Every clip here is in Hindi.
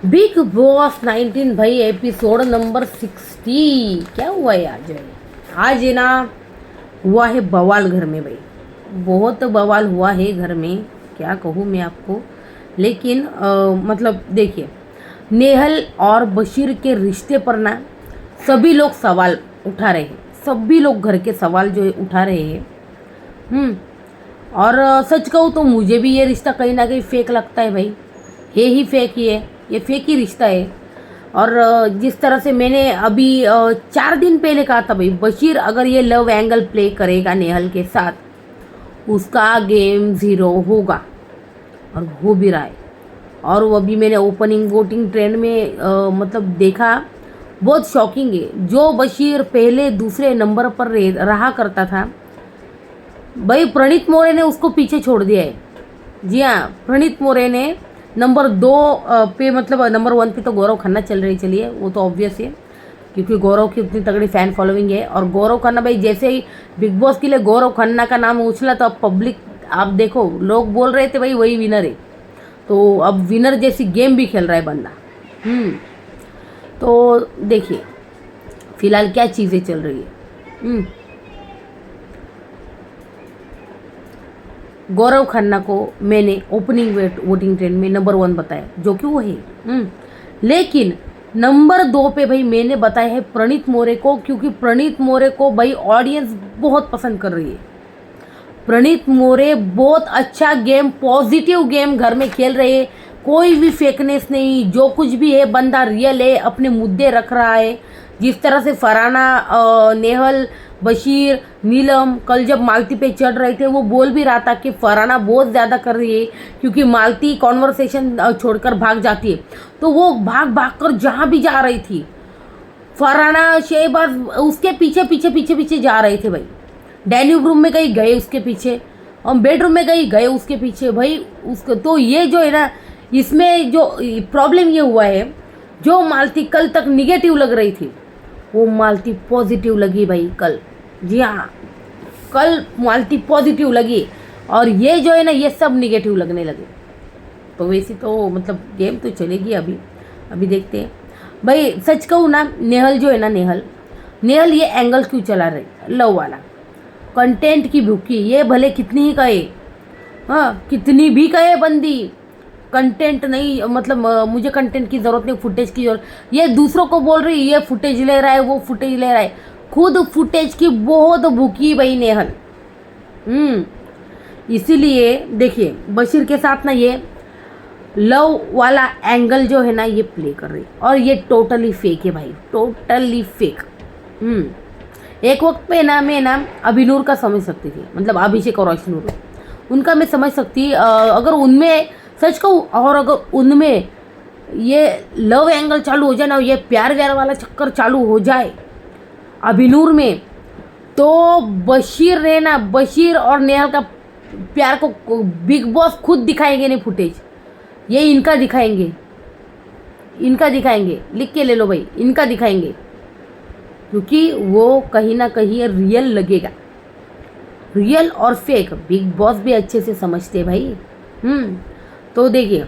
बिग बॉस 19 भाई एपिसोड नंबर 60। क्या हुआ है आज? आज है ना, हुआ है बवाल घर में भाई। बहुत बवाल हुआ है घर में, क्या कहूँ मैं आपको। लेकिन मतलब देखिए, नेहल और बशीर के रिश्ते पर ना सभी लोग सवाल उठा रहे हैं। सभी लोग घर के सवाल जो है उठा रहे हैं। और सच कहूँ तो मुझे भी ये रिश्ता कहीं ना कहीं फेक लगता है भाई। ही फेक ही है, ये फेक ही रिश्ता है। और जिस तरह से मैंने अभी 4 दिन पहले कहा था भाई, बशीर अगर ये लव एंगल प्ले करेगा नेहल के साथ, उसका गेम ज़ीरो होगा। और हो भी रहा है। और वो अभी मैंने ओपनिंग वोटिंग ट्रेंड में मतलब देखा, बहुत शॉकिंग है। जो बशीर पहले दूसरे नंबर पर रहा करता था भाई, प्रणीत मोरे ने उसको पीछे छोड़ दिया है। जी हाँ, प्रणीत मोरे ने नंबर 2 पे, मतलब नंबर 1 पे तो गौरव खन्ना चल रही, चलिए वो तो ऑब्वियस है, क्योंकि गौरव की उतनी तगड़ी फ़ैन फॉलोइंग है। और गौरव खन्ना भाई, जैसे ही बिग बॉस के लिए गौरव खन्ना का नाम उछला तो अब पब्लिक, आप देखो, लोग बोल रहे थे भाई वही विनर है। तो अब विनर जैसी गेम भी खेल रहा है बंदा। तो देखिए फिलहाल क्या चीज़ें चल रही है। गौरव खन्ना को मैंने ओपनिंग वोटिंग ट्रेंड में नंबर 1 बताया, जो कि वो है। लेकिन नंबर 2 पे भाई मैंने बताया है प्रणीत मोरे को, क्योंकि प्रणीत मोरे को भाई ऑडियंस बहुत पसंद कर रही है। प्रणीत मोरे बहुत अच्छा गेम, पॉजिटिव गेम घर में खेल रहे हैं। कोई भी फेकनेस नहीं, जो कुछ भी है बंदा रियल है, अपने मुद्दे रख रहा है। जिस तरह से फरहाना, नेहल, बशीर, नीलम कल जब मालती पे चढ़ रहे थे, वो बोल भी रहा था कि फरहाना बहुत ज़्यादा कर रही है, क्योंकि मालती कॉन्वर्सेशन छोड़कर भाग जाती है। तो वो भाग भाग कर जहाँ भी जा रही थी, फरहाना शहबाज उसके पीछे पीछे पीछे पीछे जा रहे थे भाई। डाइनिंग रूम में कहीं गए उसके पीछे, और बेडरूम में कहीं गए उसके पीछे भाई। उसको तो ये जो है ना, इसमें जो प्रॉब्लम ये हुआ है, जो मालती कल तक निगेटिव लग रही थी, वो मालती पॉजिटिव लगी भाई कल। जी हाँ, कल मालती पॉजिटिव लगी, और ये जो है ना, ये सब निगेटिव लगने लगे। तो वैसे तो मतलब गेम तो चलेगी अभी, अभी देखते हैं भाई। सच कहूँ ना, नेहल जो है ना, नेहल ये एंगल क्यों चला रही, लव वाला कंटेंट की भूखी। ये भले कितनी ही कहे, हाँ कितनी भी कहे बंदी, कंटेंट नहीं, मतलब मुझे कंटेंट की ज़रूरत नहीं, फुटेज की ज़रूरत। ये दूसरों को बोल रही, ये फुटेज ले रहा है, वो फुटेज ले रहा है, खुद फुटेज की बहुत भूखी भाई नेहल। इसीलिए देखिए, बशीर के साथ ना ये लव वाला एंगल जो है ना, ये प्ले कर रही है। और ये टोटली फेक है भाई, टोटली फेक। एक वक्त पे ना मैं ना अभिनूर का समझ सकती थी, मतलब अभिषेक और अश्नूर, उनका मैं समझ सकती, अगर उनमें, सच कहूँ, और अगर उनमें ये लव एंगल चालू हो जाए ना, ये प्यार व्यार वाला चक्कर चालू हो जाए अभिनूर में, तो बशीर ने ना, बशीर और नेहल का प्यार को बिग बॉस खुद दिखाएंगे नहीं फुटेज, ये इनका दिखाएंगे, इनका दिखाएंगे, लिख के ले लो भाई, इनका दिखाएंगे, क्योंकि वो कहीं ना कहीं रियल लगेगा। रियल और फेक बिग बॉस भी अच्छे से समझते हैं भाई। तो देखिए,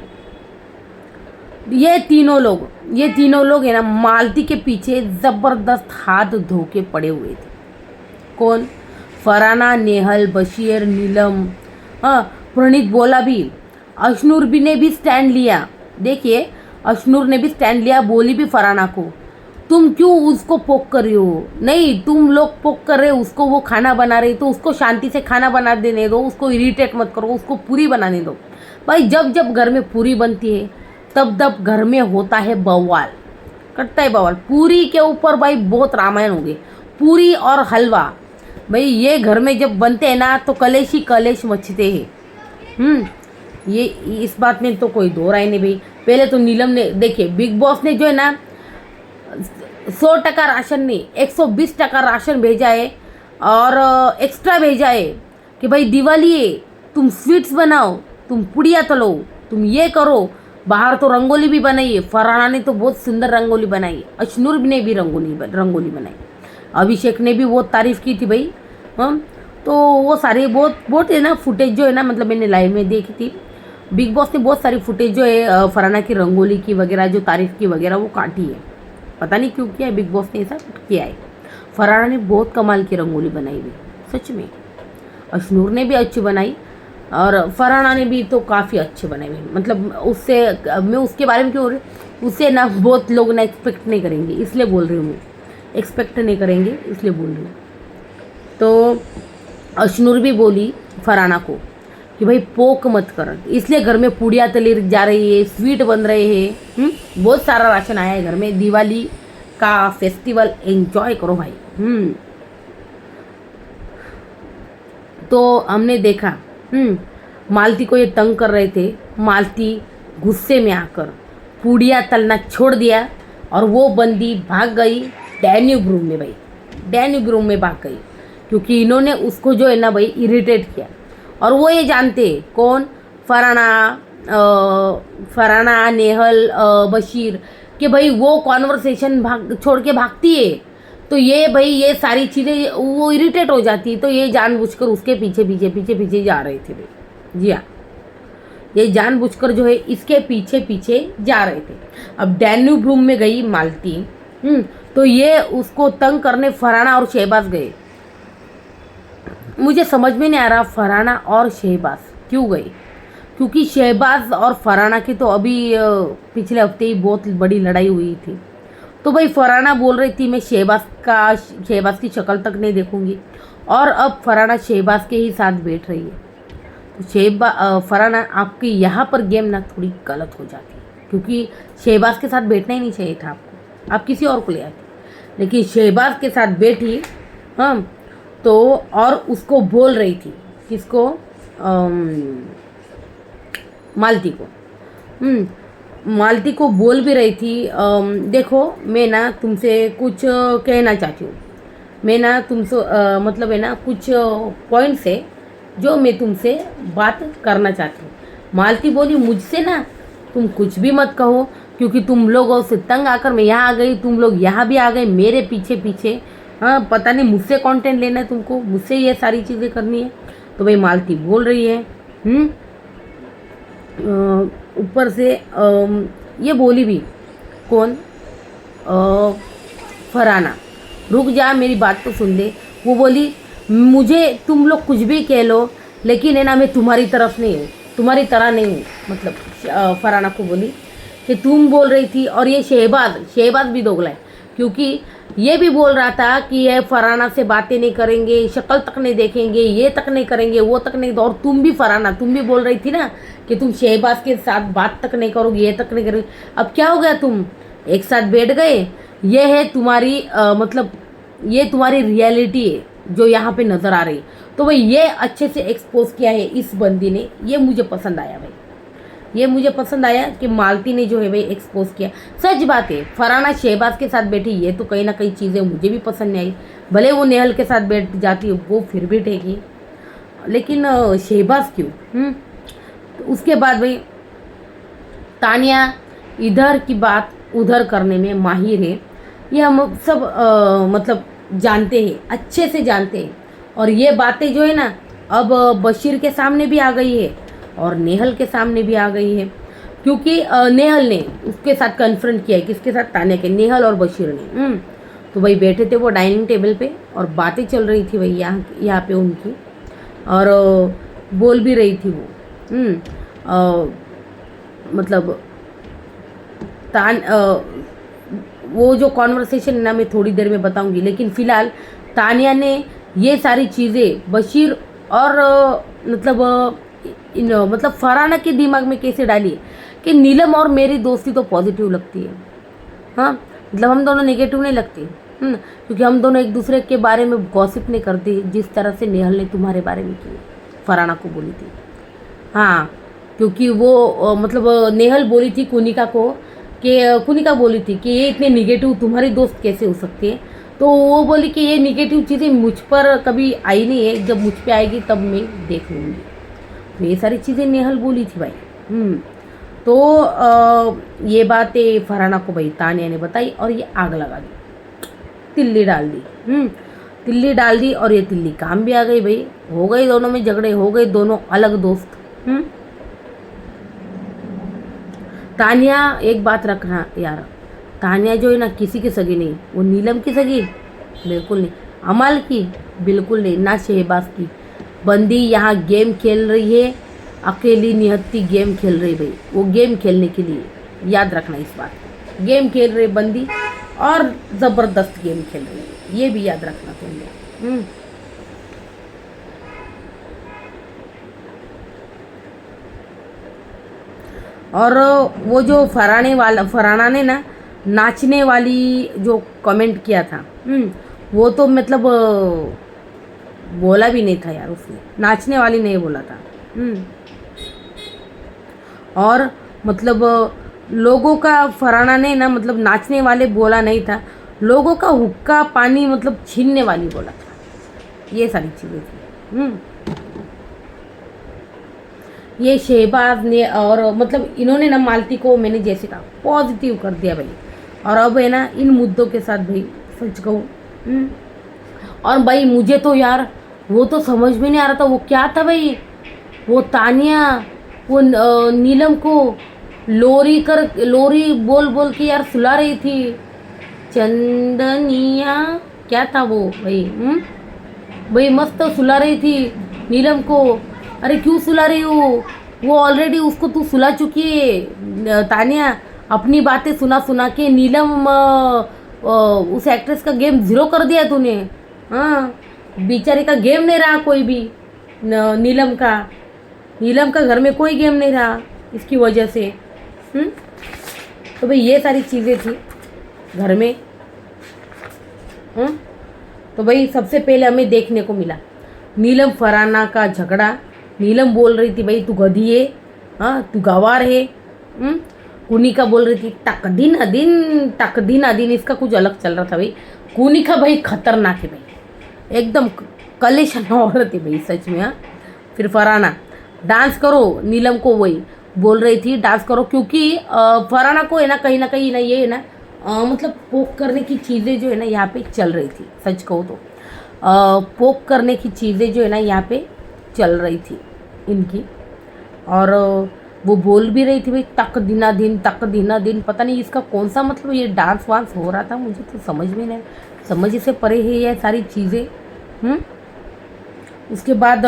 ये तीनों लोग है ना, मालती के पीछे ज़बरदस्त हाथ धो के पड़े हुए थे। कौन? फरहाना, नेहल, बशीर, नीलम, हाँ प्रणीत बोला भी, अश्नूर भी ने भी स्टैंड लिया। देखिए, अश्नूर ने भी स्टैंड लिया, बोली भी फरहाना को, तुम क्यों उसको पोक कर रही हो? नहीं, तुम लोग पोक कर रहे हो उसको, वो खाना बना रही, तो उसको शांति से खाना बना देने दो, उसको इरिटेट मत करो, उसको पूरी बनाने दो। भाई जब जब घर में पूरी बनती है, तब तब घर में होता है बवाल, कटता है बवाल। पूरी के ऊपर भाई बहुत रामायण हो गई, पूरी और हलवा भाई, ये घर में जब बनते हैं ना, तो कलेश ही कलेश मचते हैं। ये इस बात में तो कोई दो राय नहीं भाई। पहले तो नीलम ने, देखिए बिग बॉस ने जो है ना 100% राशन नहीं, 120% राशन भेजा है, और एक्स्ट्रा भेजा है कि भाई दिवाली है, तुम स्वीट्स बनाओ, तुम पुड़िया तलो, तुम ये करो। बाहर तो रंगोली भी बनाई है, फरहाना ने तो बहुत सुंदर रंगोली बनाई है, अश्नूर ने भी रंगोली बनाई, अभिषेक ने भी बहुत तारीफ़ की थी भाई। तो वो सारे बहुत बहुत है ना फुटेज जो है ना, मतलब मैंने लाइव में देखी थी। बिग बॉस ने बहुत सारी फुटेज जो है फरहाना की रंगोली की वगैरह जो तारीफ की वगैरह वो काटी है। पता नहीं क्यों किया है, बिग बॉस ने ऐसा किया है। फरहाना ने बहुत कमाल की रंगोली बनाई हुई सच में। अशनूर ने भी अच्छी बनाई और फरहाना ने भी तो काफ़ी अच्छे बनाए हुए। मतलब उससे मैं उसके बारे में क्यों बोल रही, उससे ना बहुत लोग ना एक्सपेक्ट नहीं करेंगे इसलिए बोल रही हूँ मैं, एक्सपेक्ट नहीं करेंगे इसलिए बोल रही हूँ। तो अशनूर भी बोली फरहाना को कि भाई पोक मत कर, इसलिए घर में पूड़ियाँ तली जा रही है, स्वीट बन रहे हैं, बहुत सारा राशन आया है घर में, दिवाली का फेस्टिवल एंजॉय करो भाई। तो हमने देखा मालती को ये तंग कर रहे थे, मालती गुस्से में आकर पूड़ियाँ तलना छोड़ दिया और वो बंदी भाग गई डैन्यूब रूम में भाई, डैन्यूब रूम में भाग गई क्योंकि इन्होंने उसको जो है ना भाई इरिटेट किया। और वो ये जानते कौन, फरहाना नेहल बशीर कि भाई वो कॉन्वर्सेशन छोड़ के भागती है, तो ये भाई ये सारी चीज़ें वो इरिटेट हो जाती है, तो ये जानबूझकर उसके पीछे पीछे पीछे पीछे जा रहे थे भाई। जी हाँ, ये जानबूझकर जो है इसके पीछे पीछे जा रहे थे। अब डैन्यूब रूम में गई मालती, तो ये उसको तंग करने फरहाना और शहबाज गए। मुझे समझ में नहीं आ रहा फरहाना और शहबाज क्यों गए, क्योंकि शहबाज और फरहाना की तो अभी पिछले हफ्ते ही बहुत बड़ी लड़ाई हुई थी। तो भाई फरहाना बोल रही थी मैं शहबाज की शक्ल तक नहीं देखूंगी, और अब फरहाना शहबाज के ही साथ बैठ रही है। तो फरहाना आपकी यहाँ पर गेम ना थोड़ी गलत हो जाती है, क्योंकि शहबाज के साथ बैठना ही नहीं चाहिए था आपको, आप किसी और को ले आते, लेकिन शहबाज के साथ बैठी। हाँ, तो और उसको बोल रही थी किसको, मालती को, मालती को बोल भी रही थी देखो मैं ना तुमसे कुछ कहना चाहती हूँ, मैं ना तुमसे मतलब है ना कुछ पॉइंट्स है जो मैं तुमसे बात करना चाहती हूँ। मालती बोली मुझसे ना तुम कुछ भी मत कहो, क्योंकि तुम लोगों से तंग आकर मैं यहाँ आ गई, तुम लोग यहाँ भी आ गए मेरे पीछे पीछे। हाँ, पता नहीं मुझसे कंटेंट लेना है तुमको, मुझसे ये सारी चीज़ें करनी है। तो भाई मालती बोल रही है ऊपर से ये बोली भी कौन, फरहाना, रुक जा मेरी बात तो सुन ले। वो बोली मुझे तुम लोग कुछ भी कह लो, लेकिन है ना मैं तुम्हारी तरफ नहीं हूँ, तुम्हारी तरह नहीं हूँ। मतलब फरहाना को बोली कि तुम बोल रही थी, और ये शहबाज भी दोगला है, क्योंकि ये भी बोल रहा था कि ये फरहाना से बातें नहीं करेंगे, शक्ल तक नहीं देखेंगे, ये तक नहीं करेंगे, वो तक नहीं। और तुम भी फरहाना, तुम भी बोल रही थी ना कि तुम शहबाज के साथ बात तक नहीं करोगे, ये तक नहीं करोगे। अब क्या हो गया, तुम एक साथ बैठ गए। ये है तुम्हारी मतलब ये तुम्हारी रियलिटी है जो यहाँ पे नज़र आ रही। तो भाई ये अच्छे से एक्सपोज किया है इस बंदी ने, ये मुझे पसंद आया भाई, ये मुझे पसंद आया कि मालती ने जो है भाई एक्सपोज किया। सच बात है, फरहाना शहबाज के साथ बैठी, ये तो कहीं ना कहीं चीज़ें मुझे भी पसंद नहीं आई। भले वो नेहल के साथ बैठ जाती वो फिर भी ठीक है, लेकिन शहबाज क्यों। तो उसके बाद भाई तानिया इधर की बात उधर करने में माहिर है, ये हम सब मतलब जानते हैं, अच्छे से जानते हैं। और ये बातें जो है ना अब बशीर के सामने भी आ गई है और नेहल के सामने भी आ गई है, क्योंकि नेहल ने उसके साथ कन्फ्रंट किया है, किसके साथ, तानिया के, नेहल और बशीर ने। तो भाई बैठे थे वो डाइनिंग टेबल पे और बातें चल रही थी भाई यहाँ पे उनकी, और बोल भी रही थी वो मतलब वो जो कॉन्वर्सेशन ना मैं थोड़ी देर में बताऊंगी, लेकिन फ़िलहाल तानिया ने ये सारी चीज़ें बशीर और मतलब फरहाना के दिमाग में कैसे डाली कि नीलम और मेरी दोस्ती तो पॉजिटिव लगती है। हाँ, मतलब हम दोनों नेगेटिव नहीं लगते, क्योंकि हम दोनों एक दूसरे के बारे में गॉसिप नहीं करते, जिस तरह से नेहल ने तुम्हारे बारे में की, फरहाना को बोली थी। हाँ, क्योंकि वो मतलब नेहल बोली थी कुनिका को, कि कुनिका बोली थी कि ये इतने निगेटिव तुम्हारी दोस्त कैसे हो सकती है। तो वो बोली कि ये निगेटिव चीज़ें मुझ पर कभी आई नहीं है, जब मुझ पे आएगी तब मैं देख लूँगी। तो ये सारी चीज़ें नेहल बोली थी भाई। तो ये बातें फरहाना को भाई तानिया ने बताई और ये आग लगा दी, तिल्ली डाल दी। तिल्ली डाल दी और ये तिल्ली काम भी आ गई भाई, हो गए दोनों में झगड़े, हो गए दोनों अलग दोस्त। तानिया एक बात रखना यार, तानिया जो है ना किसी की सगी नहीं, वो नीलम की सगी बिल्कुल नहीं, अमल की बिल्कुल नहीं, ना शहबाज की। बंदी यहाँ गेम खेल रही है, अकेली निहत्ती गेम खेल रही भाई, वो गेम खेलने के लिए, याद रखना इस बात, गेम खेल रही बंदी और ज़बरदस्त गेम खेल रही है, ये भी याद रखना तुम लोग। और वो जो फराना ने ना नाचने वाली जो कमेंट किया था, वो तो मतलब बोला भी नहीं था यार, उसने नाचने वाली नहीं बोला था। और मतलब लोगों का फराना ने ना मतलब नाचने वाले बोला नहीं था, लोगों का हुक्का पानी मतलब छीनने वाली बोला था, ये सारी चीज़ें थी। ये शहबाज ने और मतलब इन्होंने ना मालती को मैंने जैसे कहा पॉजिटिव कर दिया भाई, और अब है ना इन मुद्दों के साथ भाई सच कहूँ, और भाई मुझे तो यार वो तो समझ में नहीं आ रहा था वो क्या था भाई, वो तानिया वो नीलम को लोरी बोल बोल के यार सुला रही थी, चंदनिया क्या था वो भाई, भाई मस्त सुला रही थी नीलम को। अरे क्यों सुला रही हो, वो ऑलरेडी उसको तू सुला चुकी है तानिया, अपनी बातें सुना सुना के नीलम उस एक्ट्रेस का गेम ज़ीरो कर दिया तूने। हाँ, बेचारे का गेम नहीं रहा कोई भी, नीलम का घर में कोई गेम नहीं रहा इसकी वजह से। तो भाई ये सारी चीज़ें थी घर में। तो भाई सबसे पहले हमें देखने को मिला नीलम फराना का झगड़ा। नीलम बोल रही थी भाई तू गधी है, हाँ तू गवार है। कुनिका बोल रही थी टक दिन दिन, इसका कुछ अलग चल रहा था भाई। कुनिका भाई खतरनाक है भाई, एकदम कलेश औरत है भाई सच में। हाँ, फिर फराना डांस करो, नीलम को वही बोल रही थी डांस करो, क्योंकि फराना को है ना कहीं ना ये है ना मतलब पोक करने की चीज़ें जो है ना यहाँ पे चल रही थी, सच कहूँ तो पोक करने की चीज़ें जो है ना यहाँ पे चल रही थी इनकी। और वो बोल भी रही थी भाई तक दिना दिन, पता नहीं इसका कौन सा मतलब ये डांस वांस हो रहा था, मुझे तो समझ में नहीं, समझ से परे है ये सारी चीज़ें। उसके बाद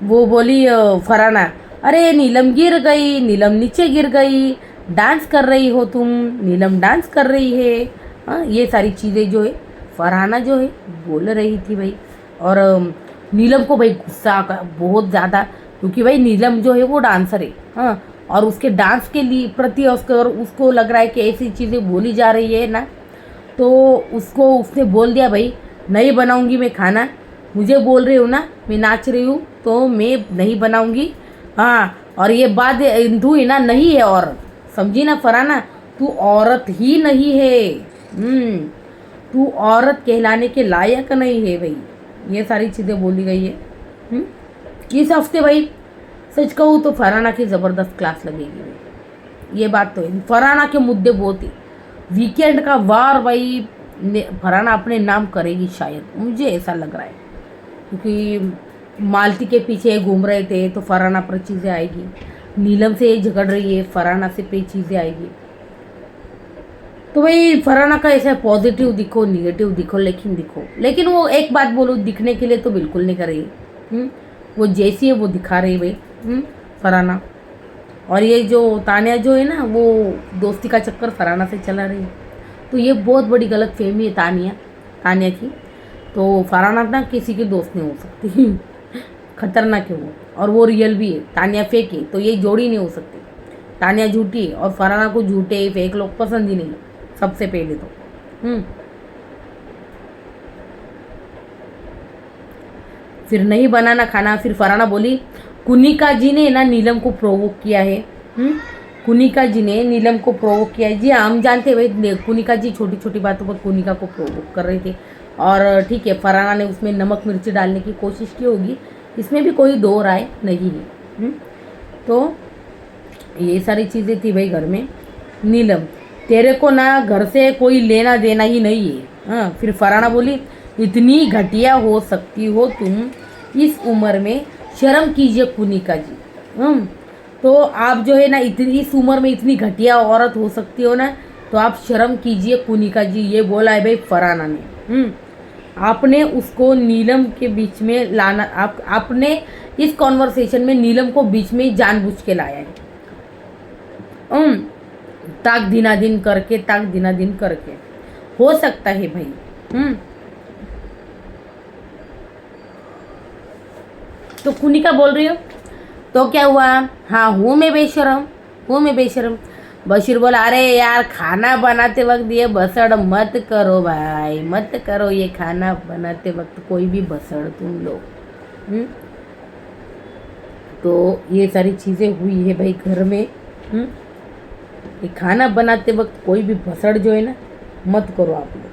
वो बोली फराना, अरे नीलम गिर गई, नीलम नीचे गिर गई, डांस कर रही हो तुम, नीलम डांस कर रही है। हाँ, ये सारी चीज़ें जो है फरहाना जो है बोल रही थी भाई। और नीलम को भाई गुस्सा बहुत ज़्यादा, क्योंकि भाई नीलम जो है वो डांसर है। हाँ, और उसके डांस के लिए प्रति उसको लग रहा है कि ऐसी चीज़ें बोली जा रही है ना, तो उसने बोल दिया भाई नहीं बनाऊंगी मैं खाना, मुझे बोल रही हूँ ना मैं नाच रही हूँ तो मैं नहीं बनाऊंगी। हाँ, और ये बात तू ही ना नहीं है औरत, समझी ना फरहाना, तू औरत ही नहीं है, तू औरत कहलाने के लायक नहीं है भाई। ये सारी चीज़ें बोली गई है। इस हफ्ते भाई सच कहूँ तो फरहाना की ज़बरदस्त क्लास लगेगी भाई, ये बात तो है। फरहाना के मुद्दे बहुत ही, वीकेंड का वार भाई फरहाना अपने नाम करेगी शायद, मुझे ऐसा लग रहा है, क्योंकि मालती के पीछे घूम रहे थे तो फरहाना पर चीज़ें आएगी, नीलम से झगड़ रही है फरहाना से पे चीज़ें आएगी। तो भाई फरहाना का ऐसा पॉजिटिव दिखो निगेटिव दिखो, लेकिन वो एक बात बोलो, दिखने के लिए तो बिल्कुल नहीं कर रही। वो जैसी है वो दिखा रही भाई फरहाना। और ये जो तानिया जो है ना वो दोस्ती का चक्कर फरहाना से चला रही है, तो ये बहुत बड़ी गलत फहमी है तानिया की। तो फरहाना ना किसी की दोस्त नहीं हो सकती खतरनाक है वो, और वो रियल भी है। तानिया फेक है तो ये जोड़ी नहीं हो सकती, तानिया झूठी है और फरहाना को झूठे फेक लोग पसंद ही नहीं सबसे पहले तो। फिर नहीं बनाना खाना, फिर फरहाना बोली कुनिका जी ने ना नीलम को प्रोवोक किया है। कुनिका जी ने नीलम को प्रोवोक किया है। जी हम जानते हैं भाई कुनिका जी छोटी छोटी बातों पर कुनिका को प्रोवोक कर रहे थे, और ठीक है फरहाना ने उसमें नमक मिर्ची डालने की कोशिश की होगी, इसमें भी कोई दो राय नहीं है। तो ये सारी चीज़ें थी भाई घर में। नीलम तेरे को ना घर से कोई लेना देना ही नहीं है। हाँ, फिर फरहाना बोली इतनी घटिया हो सकती हो तुम इस उम्र में, शर्म कीजिए कुनिका जी। तो आप जो है ना इतनी इस उम्र में इतनी घटिया औरत हो सकती हो ना, तो आप शर्म कीजिए कुनिका जी, ये बोला है भाई फरहाना ने। आपने उसको नीलम के बीच में लाना, आपने इस कॉन्वर्सेशन में नीलम को बीच में जानबूझ के लाया है। ताक दिना दिन करके हो सकता है भाई। तो कुनिका बोल रही हो तो क्या हुआ? हाँ हूँ मैं बेशरम। बशीर बोला अरे यार खाना बनाते वक्त ये बसड़ मत करो भाई, मत करो ये खाना बनाते वक्त कोई भी बसड़ तुम लोग। तो ये सारी चीज़ें हुई है भाई घर में। ये खाना बनाते वक्त कोई भी बसड़ जो है ना मत करो आप लोग।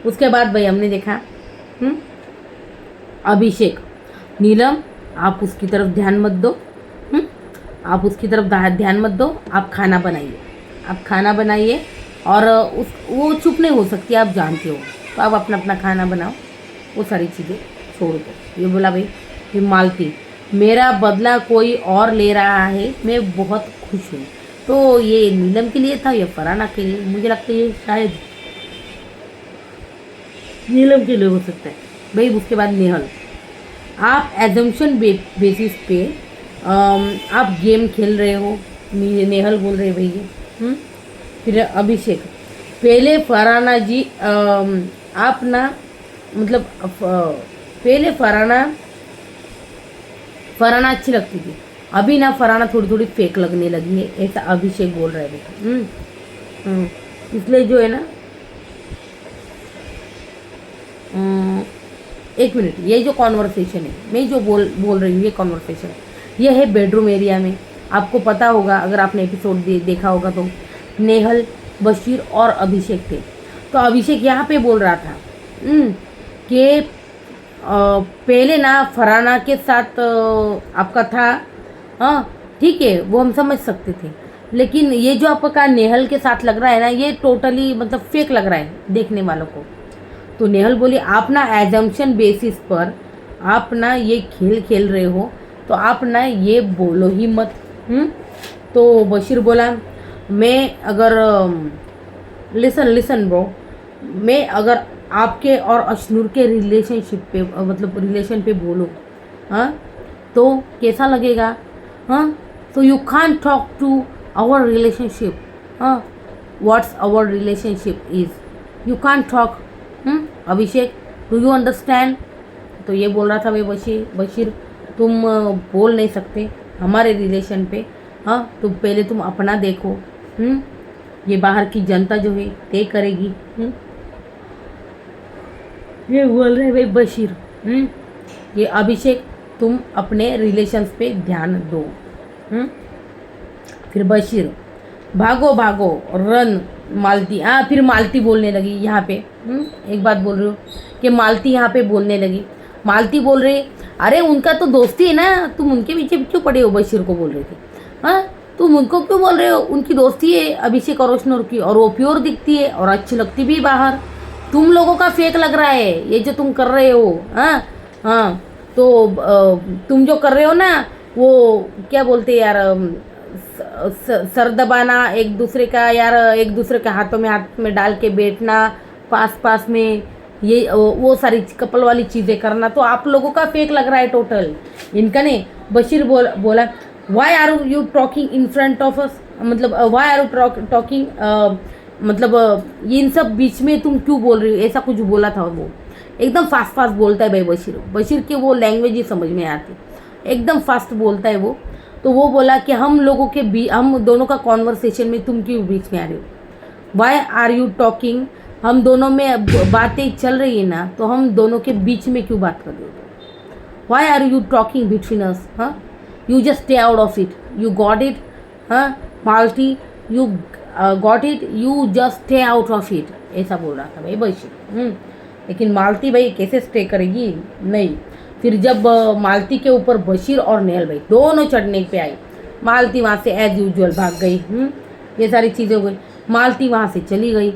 उसके बाद भाई हमने देखा अभिषेक, नीलम आप उसकी तरफ ध्यान मत दो। आप उसकी तरफ ध्यान मत दो, आप खाना बनाइए और वो चुप नहीं हो सकती, आप जानते हो। तो आप अपना अपना खाना बनाओ, वो सारी चीज़ें छोड़ दो। ये बोला भाई ये मालती, मेरा बदला कोई और ले रहा है, मैं बहुत खुश हूँ। तो ये नीलम के लिए था या फरहाना के लिए? मुझे लगता है ये शायद नीलम के लिए हो सकता है भाई। उसके बाद नेहल, आप एजम्पशन बेसिस पे आप गेम खेल रहे हो, नेहल बोल रहे भैया। फिर अभिषेक, पहले फरहाना जी आप ना मतलब पहले फरहाना अच्छी लगती थी, अभी ना फरहाना थोड़ी थोड़ी फेक लगने लगी है, ऐसा अभिषेक बोल रहे हैं। इसलिए जो है ना एक मिनट, ये जो कॉन्वर्सेशन है, मैं जो बोल रही हूँ, ये कॉन्वर्सेशन ये है बेडरूम एरिया में। आपको पता होगा अगर आपने एपिसोड देखा होगा तो नेहल, बशीर और अभिषेक थे। तो अभिषेक यहाँ पे बोल रहा था कि पहले ना फरहाना के साथ आपका था, हाँ ठीक है वो हम समझ सकते थे, लेकिन ये जो आपका नेहल के साथ लग रहा है ना, ये टोटली मतलब फेक लग रहा है देखने वालों को। तो नेहल बोली आप ना एजम्पशन बेसिस पर आप ना ये खेल रहे हो, तो आप ना ये बोलो ही मत। तो बशीर बोला मैं अगर लिसन ब्रो, मैं अगर आपके और अशनूर के रिलेशनशिप पे मतलब रिलेशन पे बोलूँ तो कैसा लगेगा? तो you can't talk to our relationship. What's our relationship is, you can't talk. Abhishek do you understand? तो ये बोल रहा था भाई बशीर तुम बोल नहीं सकते हमारे रिलेशन पे। तो पहले तुम अपना देखो, ये बाहर की जनता जो है तय करेगी। ये बोल रहे भाई बशीर। ये अभिषेक तुम अपने रिलेशंस पे ध्यान दो। फिर बशीर भागो रन मालती। फिर मालती बोलने लगी यहाँ पे। एक बात बोल रही हूँ कि मालती यहाँ पे बोलने लगी। मालती बोल रही अरे उनका तो दोस्ती है ना, तुम उनके पीछे क्यों पड़े हो? बशीर को बोल रही थी तुम उनको क्यों बोल रहे हो? उनकी दोस्ती है अभिषेक और रोशनोर की, और वो प्योर दिखती है और अच्छी लगती भी बाहर। तुम लोगों का फेक लग रहा है ये जो तुम कर रहे हो। तो तुम जो कर रहे हो ना, वो क्या बोलते हैं यार, सर दबाना एक दूसरे का यार, एक दूसरे के हाथ में डाल के बैठना पास में, ये वो सारी कपल वाली चीज़ें करना, तो आप लोगों का फेक लग रहा है टोटल। इनका नहीं। बशीर बोला why are you talking in front of us, मतलब वाई आर यू टॉकिंग, मतलब इन सब बीच में तुम क्यों बोल रही हो? ऐसा कुछ बोला था। वो एकदम फास्ट बोलता है भाई बशीर के वो लैंग्वेज ही समझ में आती, एकदम फास्ट बोलता है वो। तो वो बोला कि हम दोनों का कॉन्वर्सेशन में तुम क्यों बीच में आ रहे हो? वाई आर यू टॉकिंग, हम दोनों में बातें चल रही है ना, तो हम दोनों के बीच में क्यों बात कर रहे हो? Why are you talking between us? You just stay out of it, you got it? Malti you got it, you just stay out of it, ऐसा बोल रहा था भाई बशीर। लेकिन मालती भाई कैसे स्टे करेगी? नहीं। फिर जब मालती के ऊपर बशीर और नेहल भाई दोनों चढ़ने पे आई, मालती वहाँ से एज यूजुअल भाग गई। ये सारी चीज़ें हो गई, मालती वहाँ से चली गई।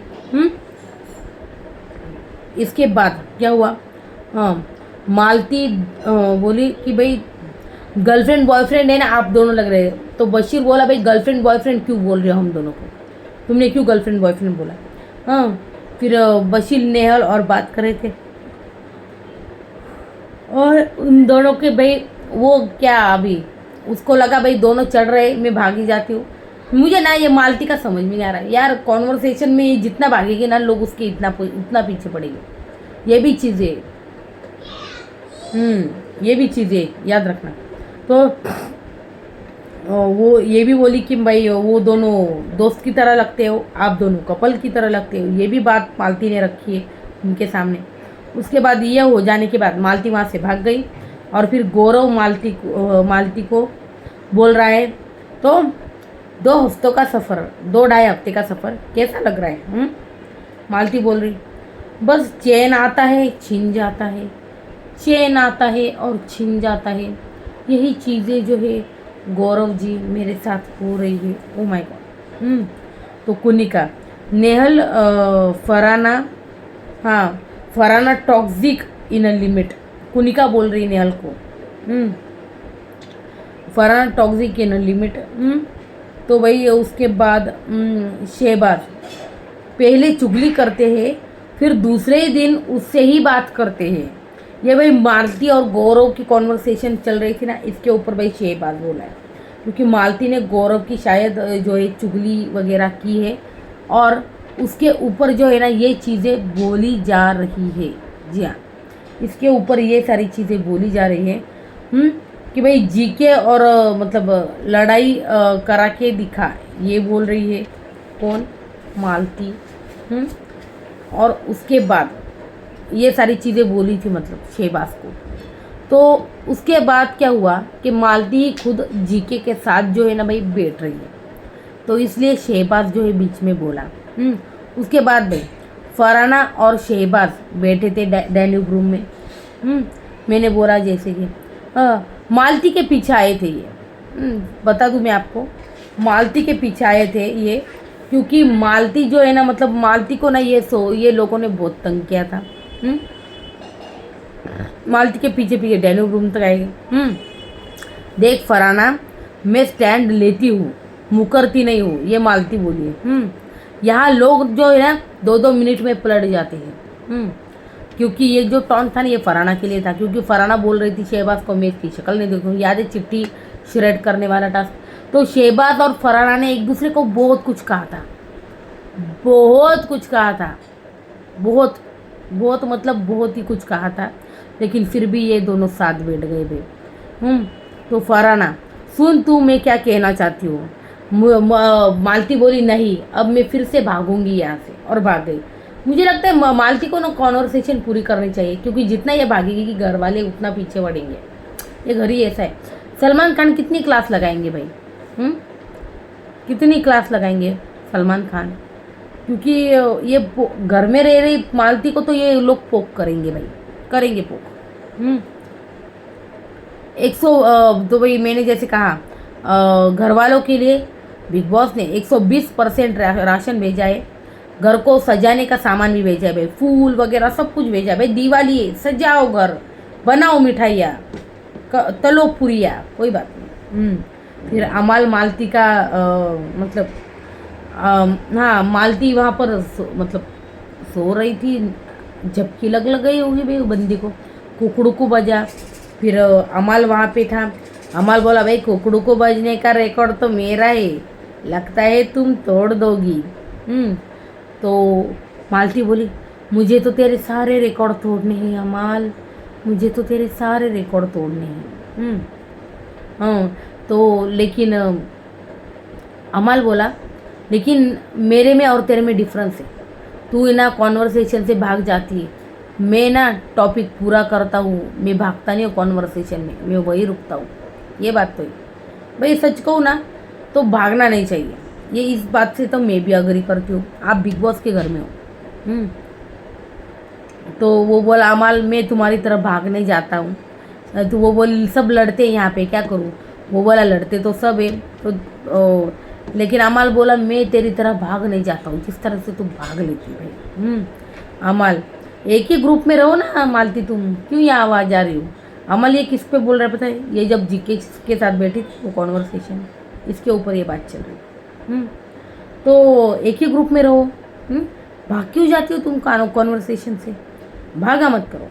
इसके बाद क्या हुआ? मालती बोली कि भाई गर्लफ्रेंड बॉयफ्रेंड है ना, आप दोनों लग रहे हैं। तो बशीर बोला भाई गर्लफ्रेंड बॉयफ्रेंड क्यों बोल रहे हो हम दोनों को, तुमने क्यों गर्लफ्रेंड बॉयफ्रेंड बोला। हाँ, फिर बशीर नेहल और बात कर रहे थे और उन दोनों के भाई वो क्या अभी उसको लगा भाई दोनों चढ़ रहे, मैं भागी जाती हूँ। मुझे ना ये मालती का समझ में नहीं आ रहा है यार, कॉन्वर्सेशन में ये जितना भागेगी ना लोग उसके उतना पीछे पड़ेंगे। ये भी चीज़ें ये भी चीज़ें याद रखना। तो वो ये भी बोली कि भाई वो दोनों दोस्त की तरह लगते हो, आप दोनों कपल की तरह लगते हो, ये भी बात मालती ने रखी है उनके सामने। उसके बाद ये हो जाने के बाद मालती वहाँ से भाग गई और फिर गौरव मालती को बोल रहा है तो 2 हफ्तों का सफ़र, 2-2.5 हफ्ते का सफ़र कैसा लग रहा है। मालती बोल रही बस चैन आता है छिन जाता है, चैन आता है और छिन जाता है, यही चीज़ें जो है गौरव जी मेरे साथ हो रही है। Oh my God. तो कुनिका नेहल फराना, हाँ Farana toxic in a limit, Kunika बोल रही नेहल को फराना टॉक्सिक इन अ लिमिट। तो भाई उसके बाद शहबाज पहले चुगली करते हैं फिर दूसरे ही दिन उससे ही बात करते हैं। ये भाई मालती और गौरव की कॉन्वर्सेशन चल रही थी ना, इसके ऊपर भाई शहबाज बोला है क्योंकि मालती ने गौरव की शायद जो है चुगली वगैरह की है और उसके ऊपर जो है ना ये चीज़ें बोली जा रही है। जी हाँ, इसके ऊपर ये सारी चीज़ें बोली जा रही है कि भाई जीके और मतलब लड़ाई करा के दिखा, ये बोल रही है कौन, मालती। और उसके बाद ये सारी चीज़ें बोली थी मतलब शहबाज को। तो उसके बाद क्या हुआ कि मालती ही खुद जीके के साथ जो है ना भाई बैठ रही है, तो इसलिए शहबाज जो है बीच में बोला। उसके बाद भाई फराना और शहबाज बैठे थे डाइनिंग रूम में। मैंने बोला जैसे कि मालती के पीछे आए थे ये, बता दूं मैं आपको, मालती के पीछे आए थे ये क्योंकि मालती जो है ना मतलब मालती को ना ये लोगों ने बहुत तंग किया था। मालती के पीछे पीछे डाइनिंग रूम तक आएगी। देख फराना मैं स्टैंड लेती हूँ, मुकरती नहीं हूँ, ये मालती बोली है। यहाँ लोग जो है ना 2-2 मिनट में पलट जाते हैं। क्योंकि ये जो टॉन था ना ये फराना के लिए था क्योंकि फराना बोल रही थी शहबाज को मैं इसकी शक्ल नहीं देखूँगी, याद है चिट्ठी श्रेड करने वाला टास्क। तो शहबाज और फराना ने एक दूसरे को बहुत कुछ कहा था, बहुत कुछ कहा था, बहुत बहुत मतलब बहुत ही कुछ कहा था, लेकिन फिर भी ये दोनों साथ बैठ गए भाई। तो फराना सुन तू मैं क्या कहना चाहती हूँ। मालती बोली नहीं अब मैं फिर से भागूंगी यहाँ से, और भाग गई। मुझे लगता है मालती को ना कॉन्वर्सेशन पूरी करनी चाहिए क्योंकि जितना ये भागेगी कि घर वाले उतना पीछे बढ़ेंगे, ये घर ही ऐसा है। सलमान खान कितनी क्लास लगाएंगे भाई, कितनी क्लास लगाएंगे सलमान खान, क्योंकि ये घर में रह रही मालती को तो ये लोग पोक करेंगे भाई, करेंगे पोक। 100 तो भाई मैंने जैसे कहा घर वालों के लिए बिग बॉस ने 120% राशन भेजा है, घर को सजाने का सामान भी भेजा है भाई, फूल वगैरह सब कुछ भेजा है भाई। दिवाली है, सजाओ घर, बनाओ मिठाइयाँ, तलो पुरिया, कोई बात नहीं। फिर अमाल मालती का मतलब हाँ मालती वहाँ पर मतलब सो रही थी, झपकी लग गई होगी भाई बंदी को, कुकड़ू को बजा। फिर अमाल वहाँ पे था, अमाल बोला भाई कुकड़ू को बजने का रिकॉर्ड तो मेरा है, लगता है तुम तोड़ दोगी। तो मालती बोली मुझे तो तेरे सारे रिकॉर्ड तोड़ने हैं अमाल, मुझे तो तेरे सारे रिकॉर्ड तोड़ने हैं। हाँ तो लेकिन अमाल बोला लेकिन मेरे में और तेरे में डिफरेंस है, तू ना कॉन्वर्सेशन से भाग जाती है, मैं ना टॉपिक पूरा करता हूँ, मैं भागता नहीं हूँ कॉन्वर्सेशन में, मैं वही रुकता हूँ। ये बात तो है भाई, सच कहूँ ना तो भागना नहीं चाहिए, ये इस बात से तो मैं भी अग्री करती हूँ। आप बिग बॉस के घर में हो। तो वो बोला अमाल मैं तुम्हारी तरफ भागने जाता हूँ, तो वो बोल सब लड़ते हैं यहाँ पे क्या करूँ, वो बोला लड़ते तो सब है तो लेकिन अमाल बोला मैं तेरी तरह भाग नहीं जाता हूँ जिस तरह से तू भाग लेती भाई। अमाल एक ही ग्रुप में रहो ना मालती, तुम क्यों यहाँ आवाज़ आ रही हो? अमल ये किस पे बोल रहा है पता है? ये जब जीके के साथ बैठी थी वो कॉन्वर्सेशन, इसके ऊपर ये बात चल रही है। तो एक ही ग्रुप में रहो। भाग क्यों जाती हो तुम कॉन्वर्सेशन से? भागा मत करो।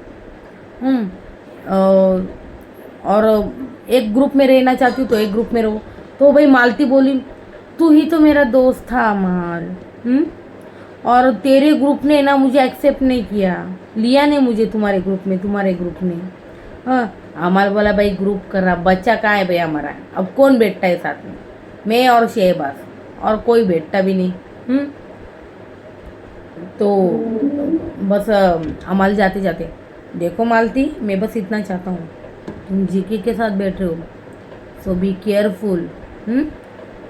और एक ग्रुप में रहना चाहती हूँ तो एक ग्रुप में रहो। तो भाई मालती बोली तू ही तो मेरा दोस्त था अमल, और तेरे ग्रुप ने ना मुझे एक्सेप्ट नहीं किया, लिया नहीं मुझे तुम्हारे ग्रुप में। हाँ, अमल बोला भाई ग्रुप कर रहा, बच्चा कहाँ है भाई हमारा? अब कौन बैठता है साथ में? मैं और शहबाज, और कोई बैठता भी नहीं। तो बस अमल जाते जाते, देखो मालती मैं बस इतना चाहता हूँ, तुम जीके के साथ बैठ रहे हो, सो बी केयरफुल।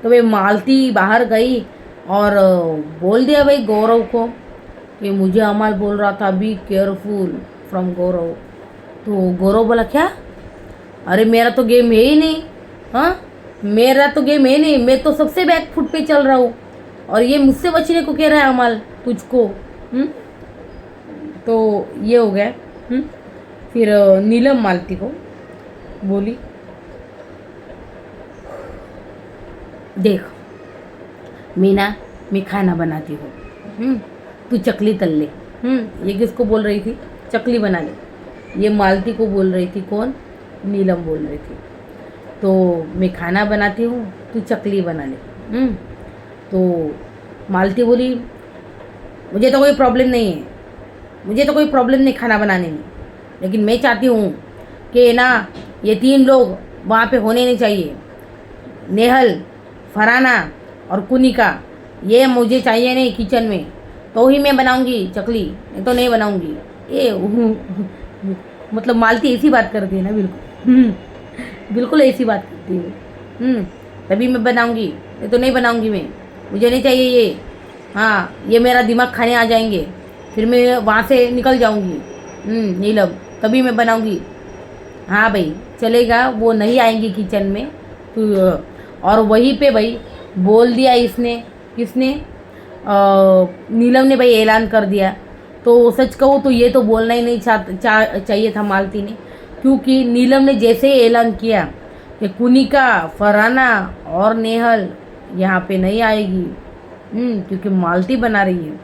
तो भाई मालती बाहर गई और बोल दिया भाई गौरव को कि मुझे अमल बोल रहा था बी केयरफुल फ्रॉम गौरव। तो गौरव बोला क्या? अरे मेरा तो गेम है ही नहीं। हाँ, मेरा तो गेम है नहीं, मैं तो सबसे बैक फुट पे चल रहा हूँ, और ये मुझसे बचने को कह रहा है अमल तुझको। तो ये हो गया। फिर नीलम मालती को बोली देख मैं खाना बनाती हूँ, तू चकली तल ले। ये किसको बोल रही थी? चकली बना ले। ये मालती को बोल रही थी। कौन? नीलम बोल रही थी। तो मैं खाना बनाती हूँ, तू चकली बना ले। तो मालती बोली मुझे तो कोई प्रॉब्लम नहीं खाना बनाने में, लेकिन मैं चाहती हूँ कि ना ये 3 लोग वहाँ पे होने नहीं चाहिए, नेहल, फराना और कुनिका, ये मुझे चाहिए नहीं किचन में, तो ही मैं बनाऊंगी चकली, नहीं तो नहीं बनाऊंगी। ये मतलब मालती ऐसी बात करती है ना, बिल्कुल ऐसी बात करती है। तभी मैं बनाऊंगी, नहीं तो नहीं बनाऊंगी मैं, मुझे नहीं चाहिए ये। हाँ, ये मेरा दिमाग खाने आ जाएंगे, फिर मैं वहाँ से निकल जाऊंगी। नीलम, तभी मैं बनाऊंगी। हाँ भाई चलेगा, वो नहीं आएंगी किचन में। तो और वहीं पे भाई बोल दिया इसने, किसने? नीलम ने भाई ऐलान कर दिया। तो सच कहूँ तो ये तो बोलना ही नहीं चाहिए था मालती ने, क्योंकि नीलम ने जैसे ही ऐलान किया कि कुनिका, फरहाना और नेहल यहाँ पे नहीं आएगी, क्योंकि मालती बना रही है,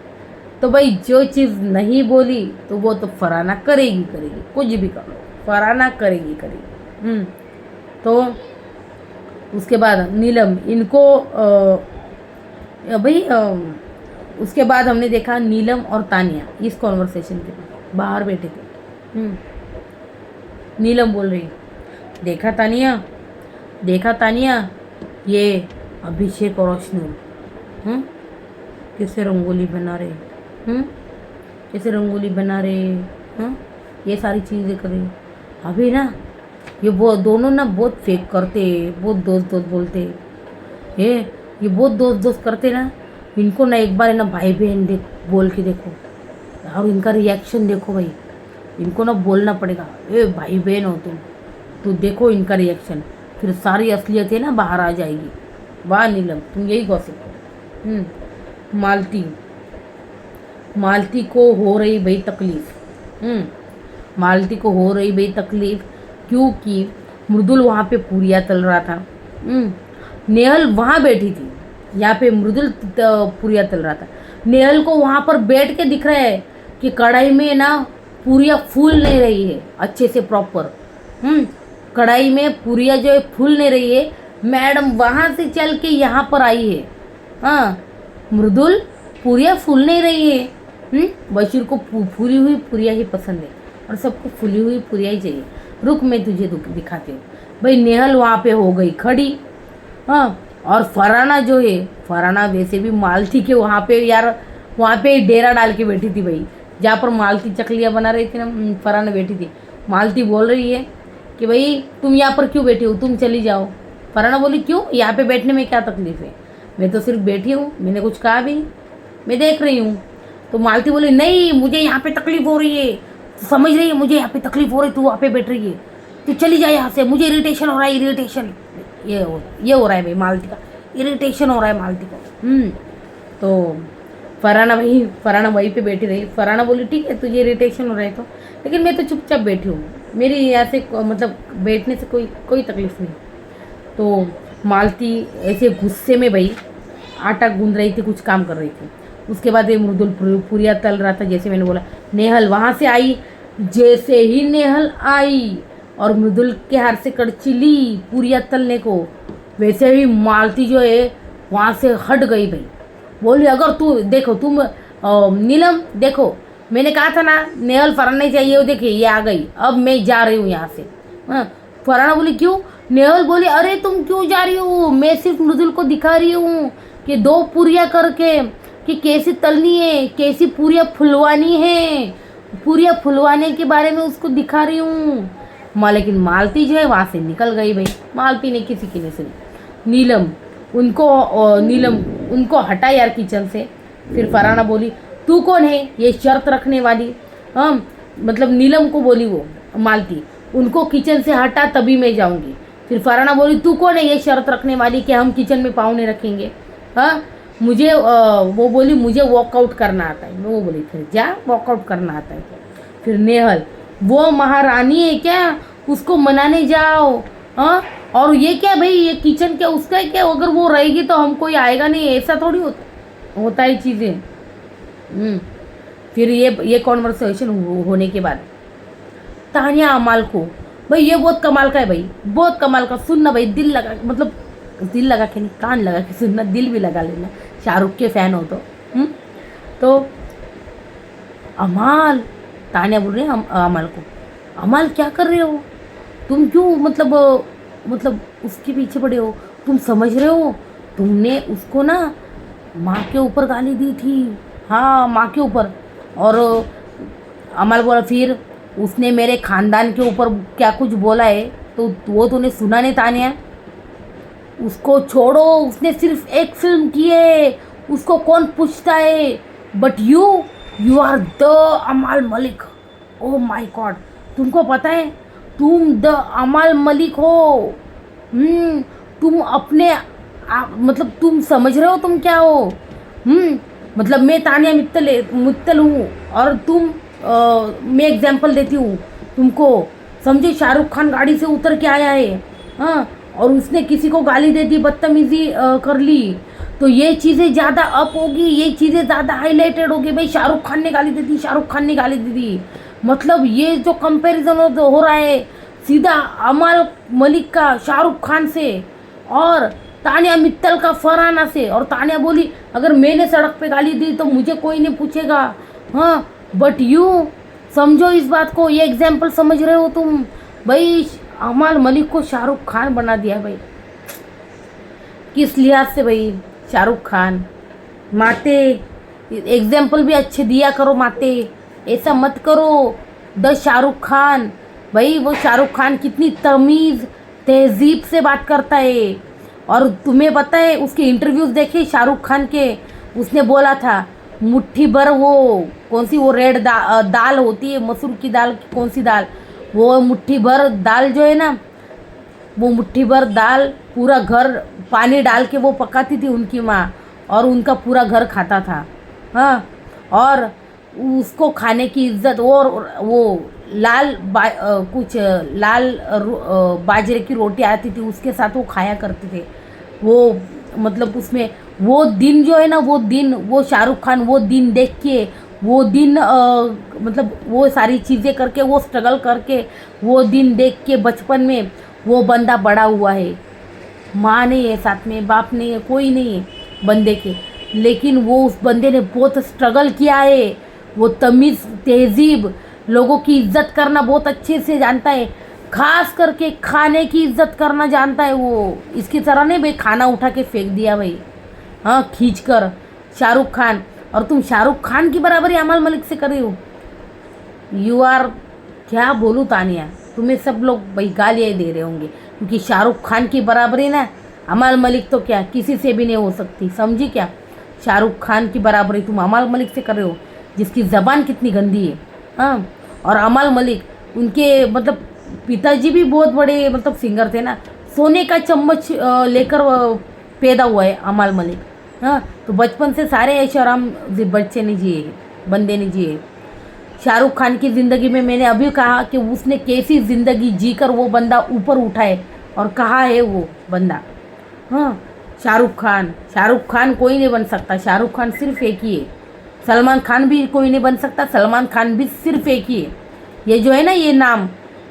तो भाई जो चीज़ नहीं बोली तो वो तो फरहाना करेगी, कुछ भी कर लो, फरहाना करेगी। तो उसके बाद नीलम इनको भाई उसके बाद हमने देखा नीलम और तानिया इस कॉन्वर्सेशन के बाद बाहर बैठे थे। नीलम बोल रही, देखा तानिया ये अभिषेक और रोशनी कैसे रंगोली बना रहे, कैसे रंगोली बना रहे, ये सारी चीज़ें कर रहे। अभी ना ये दोनों ना बहुत फेक करते, बहुत दोस्त बोलते। ये बहुत दोस्त करते ना, इनको ना एक बार ना भाई बहन बोल के देखो, और इनका रिएक्शन देखो भाई, इनको ना बोलना पड़ेगा ए भाई बहन हो तुम, तो देखो इनका रिएक्शन, फिर सारी असलियत है ना बाहर आ जाएगी। वाह नीलम, तुम यही गॉसिप करो। मालती को हो रही भाई तकलीफ, मालती को हो रही भाई तकलीफ, क्योंकि मृदुल वहाँ पे पूरियाँ तल रहा था। नेहल वहाँ बैठी थी, यहाँ पे मृदुल पूरियाँ तल रहा था। नेहल को वहाँ पर बैठ के दिख रहा है कि कढ़ाई में ना पूरियाँ फूल नहीं रही है अच्छे से प्रॉपर। कढ़ाई में पूरियाँ जो है फूल नहीं रही है। मैडम वहाँ से चल के यहाँ पर आई है। हाँ, मृदुल पूरियाँ फूल नहीं रही है। बशीर को फूली हुई पूरियाँ ही पसंद है, और सबको फूली हुई पूरियाँ ही चाहिए। रुक मैं तुझे दिखाती हूँ। भाई नेहल वहाँ पे हो गई खड़ी। हाँ, और फरहाना जो है, फरहाना वैसे भी मालती के वहाँ पे यार, वहाँ पे डेरा डाल के बैठी थी भाई, जहाँ पर मालती चकलियाँ बना रही थी ना, फरहाना बैठी थी। मालती बोल रही है कि भाई तुम यहाँ पर क्यों बैठी हो, तुम चली जाओ। फरहाना बोली क्यों, यहाँ पे बैठने में क्या तकलीफ है, मैं तो सिर्फ बैठी हूँ, मैंने कुछ कहा भी नहीं, मैं देख रही हूँ। तो मालती बोली नहीं मुझे यहाँ पे तकलीफ हो रही है, समझ रही है, मुझे यहाँ पे तकलीफ हो रही है, तू वहाँ पे बैठ रही है, तू चली जाए यहाँ से, मुझे इरिटेशन हो रहा है, इरिटेशन ये हो रहा है भाई, मालती का इरिटेशन हो रहा है मालती को। तो फरहाना वहीं पे बैठी रही। फरहाना बोली ठीक है तुझे इरिटेशन हो रहा है तो, लेकिन मैं तो चुपचाप बैठी हूँ, मेरी यहाँ से मतलब बैठने से कोई कोई तकलीफ नहीं। तो मालती ऐसे गुस्से में भाई आटा गूंद रही थी, कुछ काम कर रही थी। उसके बाद ये मृदुल पूरियाँ तल रहा था, जैसे मैंने बोला। नेहल वहाँ से आई, जैसे ही नेहल आई और मृदुल के हाथ से कड़ची ली पूरियाँ तलने को, वैसे ही मालती जो है वहाँ से हट गई भाई। बोली अगर तू देखो तुम नीलम देखो, मैंने कहा था ना नेहल फरहाना नहीं चाहिए, वो देखिए ये आ गई, अब मैं जा रही हूँ यहाँ से। हाँ, फरहाना बोली क्यों? नेहल बोली अरे तुम क्यों जा रही हो, मैं सिर्फ मृदुल को दिखा रही हूँ कि 2 पूरियाँ करके कि कैसी तलनी है, कैसी पूरियाँ फुलवानी है, पूरियाँ फुलवाने के बारे में उसको दिखा रही हूँ। लेकिन मालती जो है वहाँ से निकल गई भाई। मालती ने किसी की नहीं सुनी। नीलम उनको हटा यार किचन से। फिर फरहाना बोली तू कौन है ये शर्त रखने वाली? मतलब नीलम को बोली वो मालती, उनको किचन से हटा तभी मैं जाऊंगी। फिर फरहाना बोली तू कौन है ये शर्त रखने वाली कि हम किचन में पाँव नहीं रखेंगे? हाँ मुझे वो बोली मुझे वॉकआउट करना आता है। वो बोली फिर जा वॉकआउट करना आता है। फिर नेहल वो महारानी है क्या, उसको मनाने जाओ? हाँ और ये क्या भाई, ये किचन क्या उसका है क्या? अगर वो रहेगी तो हम कोई आएगा नहीं, ऐसा थोड़ी होता है चीज़ें। फिर ये कॉन्वर्सेशन होने के बाद तानिया अमाल को, भाई ये बहुत कमाल का है भाई, बहुत कमाल का। सुनना भाई, दिल लगा, मतलब दिल लगा के नहीं, कान लगा के सुनना, दिल भी लगा लेना, शाहरुख के फ़ैन हो तो अमाल, तानिया बोल रही है अमाल को, अमाल क्या कर रहे हो तुम? क्यों मतलब उसके पीछे पड़े हो? तुम समझ रहे हो तुमने उसको ना माँ के ऊपर गाली दी थी। हाँ माँ के ऊपर। और अमाल बोला फिर उसने मेरे ख़ानदान के ऊपर क्या कुछ बोला है तो वो तूने सुना नहीं तानिया? उसको छोड़ो, उसने सिर्फ एक फिल्म की है, उसको कौन पूछता है? बट यू आर द अमाल मलिक। ओह माय गॉड, तुमको पता है तुम द अमाल मलिक हो। तुम अपने मतलब तुम समझ रहे हो तुम क्या हो? मतलब मैं तानिया मित्तल हूँ और मैं एग्जाम्पल देती हूँ तुमको। समझे, शाहरुख खान गाड़ी से उतर के आया है, हाँ, और उसने किसी को गाली दे दी, बदतमीजी कर ली, तो ये चीज़ें ज़्यादा अप होगी, ये चीज़ें ज़्यादा हाईलाइटेड होगी। भाई शाहरुख खान ने गाली दे दी, शाहरुख खान ने गाली दे दी, मतलब ये जो कंपैरिजन हो रहा है सीधा अमाल मलिक का शाहरुख खान से और तानिया मित्तल का फरहाना से। और तानिया बोली अगर मैंने सड़क पे गाली दी तो मुझे कोई नहीं पूछेगा। हाँ बट यू समझो इस बात को, ये एग्जाम्पल समझ रहे हो तुम? भाई अमाल मलिक को शाहरुख खान बना दिया भाई, किस लिहाज से भाई? शाहरुख खान माते एग्जाम्पल भी अच्छे दिया करो माते, ऐसा मत करो। द शाहरुख खान, भाई वो शाहरुख खान कितनी तमीज़ तहजीब से बात करता है। और तुम्हें पता है उसके इंटरव्यूज़ देखे शाहरुख खान के, उसने बोला था मुट्ठी भर वो कौन सी वो रेड दाल होती है, मसूर की दाल, कौन सी दाल, वो मुट्ठी भर दाल जो है ना, वो मुट्ठी भर दाल पूरा घर पानी डाल के वो पकाती थी उनकी माँ, और उनका पूरा घर खाता था। हाँ और उसको खाने की इज्जत, और वो कुछ लाल बाजरे की रोटी आती थी उसके साथ वो खाया करते थे वो। मतलब उसमें वो दिन जो है ना, वो शाहरुख खान वो दिन देख के, वो दिन मतलब वो सारी चीज़ें करके, वो स्ट्रगल करके, वो दिन देख के बचपन में वो बंदा बड़ा हुआ है। माँ नहीं है साथ में, बाप नहीं है, कोई नहीं है बंदे के, लेकिन वो उस बंदे ने बहुत स्ट्रगल किया है। वो तमीज़ तहजीब, लोगों की इज्जत करना बहुत अच्छे से जानता है, खास करके खाने की इज्जत करना जानता है वो। इसकी तरह नहीं भाई खाना उठा के फेंक दिया भाई, हाँ खींच कर शाहरुख खान। और तुम शाहरुख खान की बराबरी अमाल मलिक से कर रही हो। यू आर, क्या बोलूँ तानिया, तुम्हें सब लोग भाई गालियाँ दे रहे होंगे, क्योंकि शाहरुख खान की बराबरी ना अमाल मलिक तो क्या किसी से भी नहीं हो सकती, समझी क्या? शाहरुख खान की बराबरी तुम अमाल मलिक से कर रहे हो, जिसकी ज़बान कितनी गंदी है। हाँ और अमाल मलिक उनके मतलब पिताजी भी बहुत बड़े मतलब सिंगर थे ना, सोने का चम्मच लेकर पैदा हुआ है अमाल मलिक। हाँ, तो बचपन से सारे ऐशो आराम बच्चे ने जिए, बंदे ने जिए। शाहरुख खान की ज़िंदगी में मैंने अभी कहा कि उसने कैसी ज़िंदगी जीकर वो बंदा ऊपर उठा है, और कहाँ है वो बंदा। हाँ, शाहरुख खान कोई नहीं बन सकता, शाहरुख खान सिर्फ एक ही है। सलमान खान भी कोई नहीं बन सकता, सलमान खान भी सिर्फ एक ही है। ये जो है ना, ये नाम,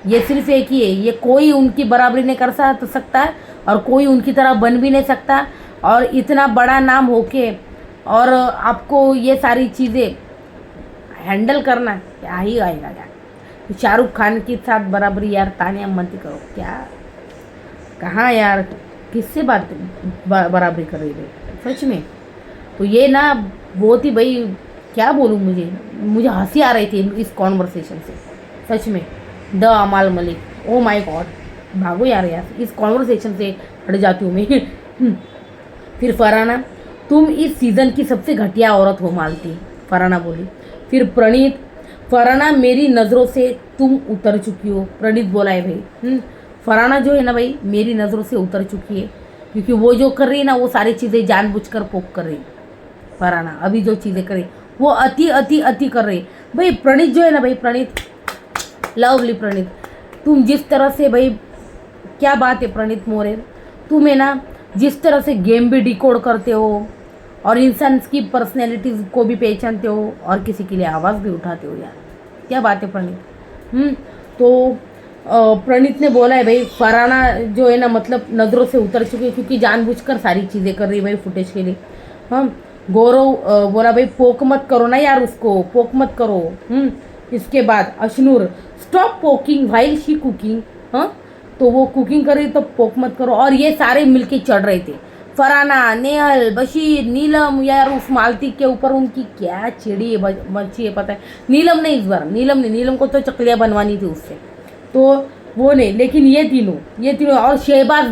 ये सिर्फ एक ही है। ये कोई उनकी बराबरी नहीं कर सकता है, और कोई उनकी तरह बन भी नहीं सकता। और इतना बड़ा नाम होके और आपको ये सारी चीज़ें हैंडल करना, क्या ही आएगा यार। शाहरुख खान के साथ बराबरी यार, तानिया मत करो क्या, कहाँ यार, किससे बात बराबरी कर रही है सच में। तो ये ना बहुत ही भाई, क्या बोलूँ, मुझे हंसी आ रही थी इस कॉन्वर्सेशन से सच में। द अमाल मलिक, ओ माय गॉड, भागो यार, इस कॉन्वर्सेशन से हट जाती हूँ मैं। फिर फरहाना, तुम इस सीज़न की सबसे घटिया औरत हो मालती, फरहाना बोली। फिर प्रणीत, फरहाना मेरी नज़रों से तुम उतर चुकी हो, प्रणीत बोला है भाई। फरहाना जो है ना भाई, मेरी नज़रों से उतर चुकी है, क्योंकि वो जो कर रही है ना, वो सारी चीज़ें जानबूझकर पोक कर रही है। फरहाना अभी जो चीज़ें कर रही वो अति अति अति कर रही भाई। प्रणीत जो है ना भाई, प्रणीत, लवली प्रणीत, तुम जिस तरह से भाई, क्या बात है प्रणीत मोरे, तुम है ना जिस तरह से गेम भी डिकोड करते हो, और इंसान की पर्सनैलिटीज़ को भी पहचानते हो, और किसी के लिए आवाज़ भी उठाते हो यार, क्या बात है प्रणीत। तो प्रणीत ने बोला है भाई, फरहाना जो है ना, मतलब नज़रों से उतर चुकी है, क्योंकि जानबूझकर सारी चीज़ें कर रही है भाई फुटेज के लिए। हाँ, गौरव बोला भाई, पोक मत करो ना यार उसको, पोक मत करो। इसके बाद Ashnoor, stop poking while she cooking. हाँ, तो वो कुकिंग कर रही तो पोक मत करो। और ये सारे मिलके चढ़ रहे थे, फरहाना, नेहल, बशीर, नीलम, यार उस मालती के ऊपर उनकी क्या चिड़ी है, बची है पता है। नीलम ने इस बार, नीलम को तो चकलियाँ बनवानी थी उससे, तो वो नहीं, लेकिन ये तीनों और शहबाज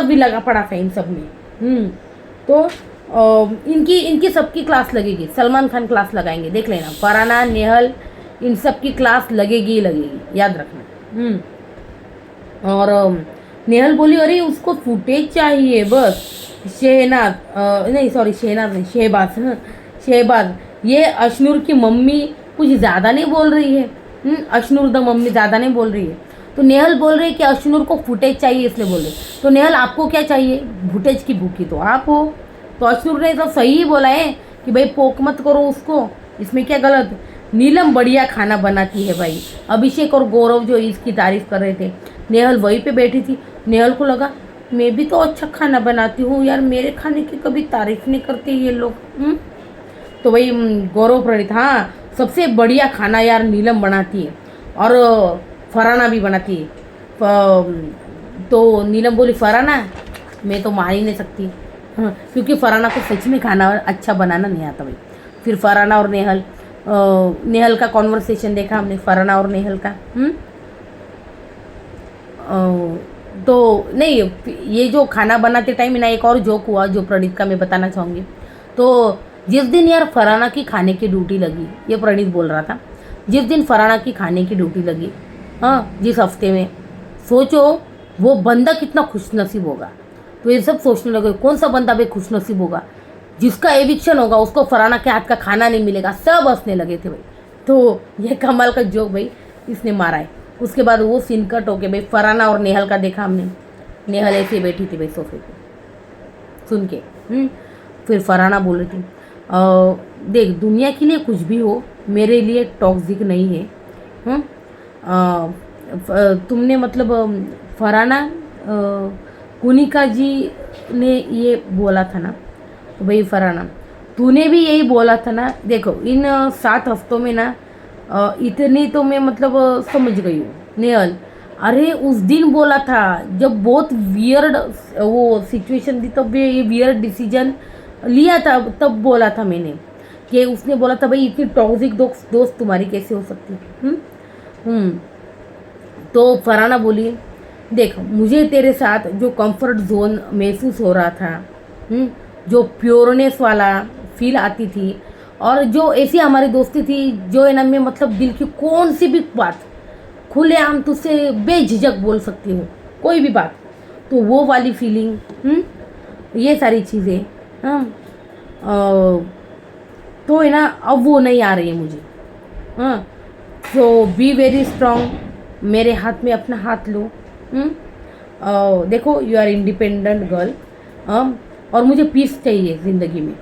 भी लगा पड़ा था इन सब में। तो इनकी सबकी क्लास लगेगी, सलमान खान क्लास लगाएंगे, देख लेना। फरहाना, नेहल, इन सब की क्लास लगेगी ही लगेगी, याद रखना। और नेहल बोली, अरे उसको फुटेज चाहिए बस। शहबाज, ये अशनूर की मम्मी कुछ ज़्यादा नहीं बोल रही है। अशनूर द मम्मी ज़्यादा नहीं बोल रही है, तो नेहल बोल रही है कि अशनूर को फुटेज चाहिए, इसलिए बोल रहे। तो नेहल, आपको क्या चाहिए, फुटेज की भूखी तो आप हो। तो अशनूर ने तो सही ही बोला है कि भाई पोक मत करो उसको, इसमें क्या गलत। नीलम बढ़िया खाना बनाती है भाई। अभिषेक और गौरव जो इसकी तारीफ कर रहे थे, नेहल वहीं पे बैठी थी। नेहल को लगा मैं भी तो अच्छा खाना बनाती हूँ यार, मेरे खाने की कभी तारीफ नहीं करते ये लोग। तो भाई गौरव, प्रणीत, हाँ सबसे बढ़िया खाना यार नीलम बनाती है, और फरहाना भी बनाती है। तो नीलम बोली, फरहाना मैं तो मान ही नहीं सकती। हाँ, क्योंकि फरहाना को सच में खाना अच्छा बनाना नहीं आता भाई। फिर फरहाना और नेहल का कॉन्वर्सेशन देखा हमने, फरहाना और नेहल का। तो नहीं, ये जो खाना बनाते टाइम ना एक और जोक हुआ जो प्रणीत का मैं बताना चाहूँगी। तो जिस दिन यार फरहाना की खाने की ड्यूटी लगी, ये प्रणीत बोल रहा था, जिस दिन फरहाना की खाने की ड्यूटी लगी, हाँ जिस हफ्ते में, सोचो वो बंदा कितना खुशनसीब होगा। तो ये सब सोचने लगे, कौन सा बंदा भाई खुशनसीब होगा जिसका एविक्शन होगा, उसको फरहाना के हाथ का खाना नहीं मिलेगा। सब हंसने लगे थे भाई। तो ये कमाल का जोक भाई इसने मारा है। उसके बाद वो सीन कट हो गया भाई, फरहाना और नेहल का देखा हमने। नेहल ऐसे बैठी थी भाई सोफे पे सुन के। फिर फरहाना बोल रही थी, देख दुनिया के लिए कुछ भी हो, मेरे लिए टॉक्सिक नहीं है। तुमने मतलब फरहाना, कुनिका जी ने ये बोला था ना, तो भाई फरहाना तूने भी यही बोला था ना। देखो इन 7 हफ्तों में ना इतनी तो मैं मतलब समझ गई हूँ। नेहल, अरे उस दिन बोला था जब बहुत वियर्ड वो सिचुएशन थी, तब ये वियर्ड डिसीजन लिया था, तब बोला था मैंने कि उसने बोला था भाई इतनी टॉक्सिक दोस्त तुम्हारी कैसे हो सकती है। तो फरहाना बोली, देख मुझे तेरे साथ जो कंफर्ट जोन महसूस हो रहा था, जो प्योरनेस वाला फील आती थी, और जो ऐसी हमारी दोस्ती थी जो है ना, मैं मतलब दिल की कौन सी भी बात खुलेआम तुझसे बेझिझक बोल सकती हूँ, कोई भी बात, तो वो वाली फीलिंग, ये सारी चीज़ें हाँ तो है ना, अब वो नहीं आ रही है मुझे। हाँ, सो बी वेरी स्ट्रांग, मेरे हाथ में अपना हाथ लो। देखो यू आर इंडिपेंडेंट गर्ल। और मुझे पीस चाहिए ज़िंदगी में।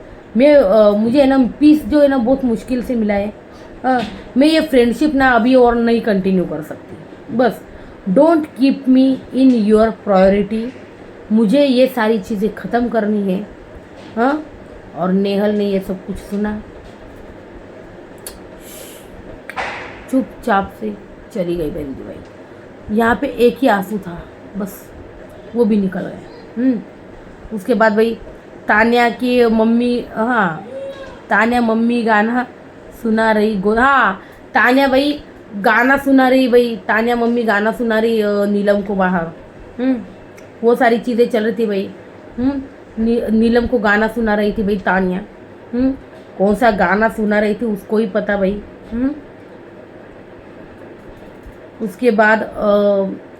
मुझे है ना पीस जो है ना बहुत मुश्किल से मिला है। मैं ये फ्रेंडशिप ना अभी और नहीं कंटिन्यू कर सकती। बस don't keep me in your priority. मुझे ये सारी चीज़ें ख़त्म करनी है। हाँ, और नेहल ने ये सब कुछ सुना, चुपचाप से चली गई बहन भाई। यहाँ पे एक ही आंसू था बस, वो भी निकल गया। उसके बाद भाई तान्या की मम्मी, हाँ तान्या मम्मी गाना सुना रही हाँ तान्या भाई गाना सुना रही भाई, तान्या मम्मी गाना सुना रही नीलम को बाहर। वो सारी चीज़ें चल रही थी भाई। नीलम को गाना सुना रही थी भाई तान्या। कौन सा गाना सुना रही थी उसको ही पता भाई। उसके बाद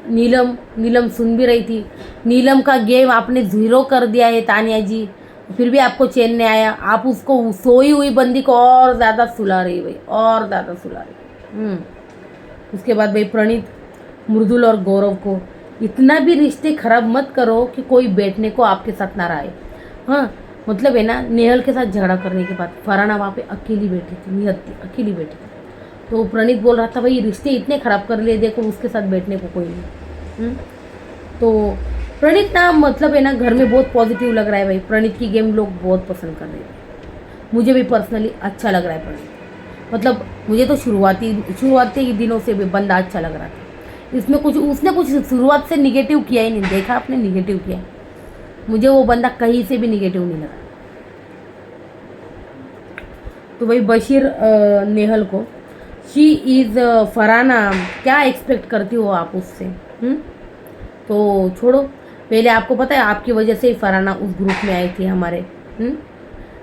नीलम सुन भी रही थी। नीलम का गेम आपने ज़ीरो कर दिया है तान्या जी, फिर भी आपको चैन नहीं आया। आप उसको सोई हुई बंदी को और ज़्यादा सुला रही भाई, और ज़्यादा सुला रही। उसके बाद भाई प्रणीत मृदुल और गौरव को, इतना भी रिश्ते खराब मत करो कि कोई बैठने को आपके साथ ना रहे। हाँ मतलब है ना, नेहल के साथ झगड़ा करने के बाद फरहाना वहाँ पे अकेली बैठी थी, निहत्ती अकेली बैठी थी। तो प्रणीत बोल रहा था भाई रिश्ते इतने ख़राब कर लिए, देखो उसके साथ बैठने को कोई नहीं। तो प्रणीत ना मतलब है ना घर में बहुत पॉजिटिव लग रहा है भाई। प्रणीत की गेम लोग बहुत पसंद कर रहे हैं, मुझे भी पर्सनली अच्छा लग रहा है प्रणीत। मतलब मुझे तो शुरुआती दिनों से भी बंदा अच्छा लग रहा था। इसमें उसने कुछ शुरुआत से निगेटिव किया ही नहीं, देखा आपने निगेटिव किया। मुझे वो बंदा कहीं से भी निगेटिव नहीं लगा। तो भाई बशीर नेहल को, शी इज़ फरहाना, क्या एक्सपेक्ट करती हो आप उससे? तो छोड़ो, पहले आपको पता है आपकी वजह से ही फरहाना उस ग्रुप में आई थी हमारे।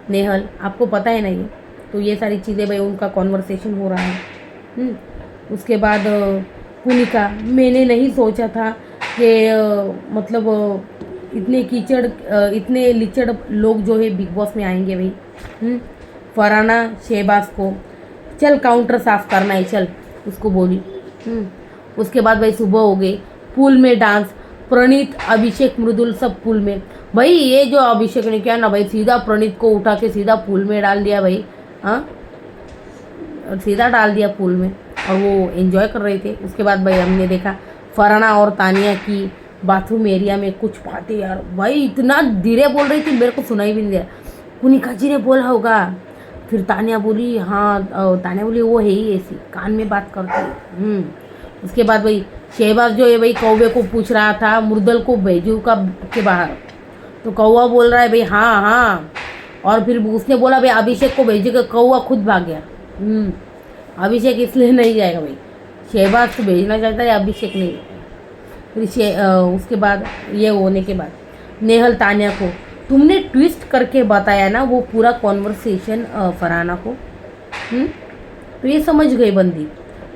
नेहल आपको पता है ना ये। तो ये सारी चीज़ें भाई उनका कॉन्वर्सेशन हो रहा है। उसके बाद पुनिका, मैंने नहीं सोचा था कि मतलब इतने लिचड़ लोग जो है बिग बॉस में आएंगे भाई। फरहाना शहबाज को, चल काउंटर साफ करना है चल, उसको बोली। उसके बाद भाई सुबह हो गई, पूल में डांस, प्रणीत अभिषेक मृदुल सब पूल में। भाई ये जो अभिषेक ने किया ना भाई, सीधा प्रणीत को उठा के सीधा पूल में डाल दिया भाई। हाँ, सीधा डाल दिया पूल में, और वो एंजॉय कर रहे थे। उसके बाद भाई हमने देखा फरहाना और तानिया की बाथरूम एरिया में कुछ बातें। यार भाई इतना धीरे बोल रही थी, मेरे को सुनाई भी नहीं दिया। पुनिका जी ने बोला होगा। फिर तानिया बोली, हाँ तानिया बोली वो है ही ऐसी, कान में बात करती। उसके बाद भाई शहबाज जो है भाई कौवे को पूछ रहा था मुर्दल को भेजू का के बाहर। तो कौवा बोल रहा है भाई हाँ हाँ, और फिर उसने बोला भाई अभिषेक को भेजेगा, कौवा खुद भाग गया। अभिषेक इसलिए नहीं जाएगा भाई, शहबाज को भेजना चाहता है, अभिषेक नहीं। फिर उसके बाद ये होने के बाद नेहल तानिया को, तुमने ट्विस्ट करके बताया ना वो पूरा कॉन्वर्सेशन फरहाना को। तो ये समझ गई बंदी,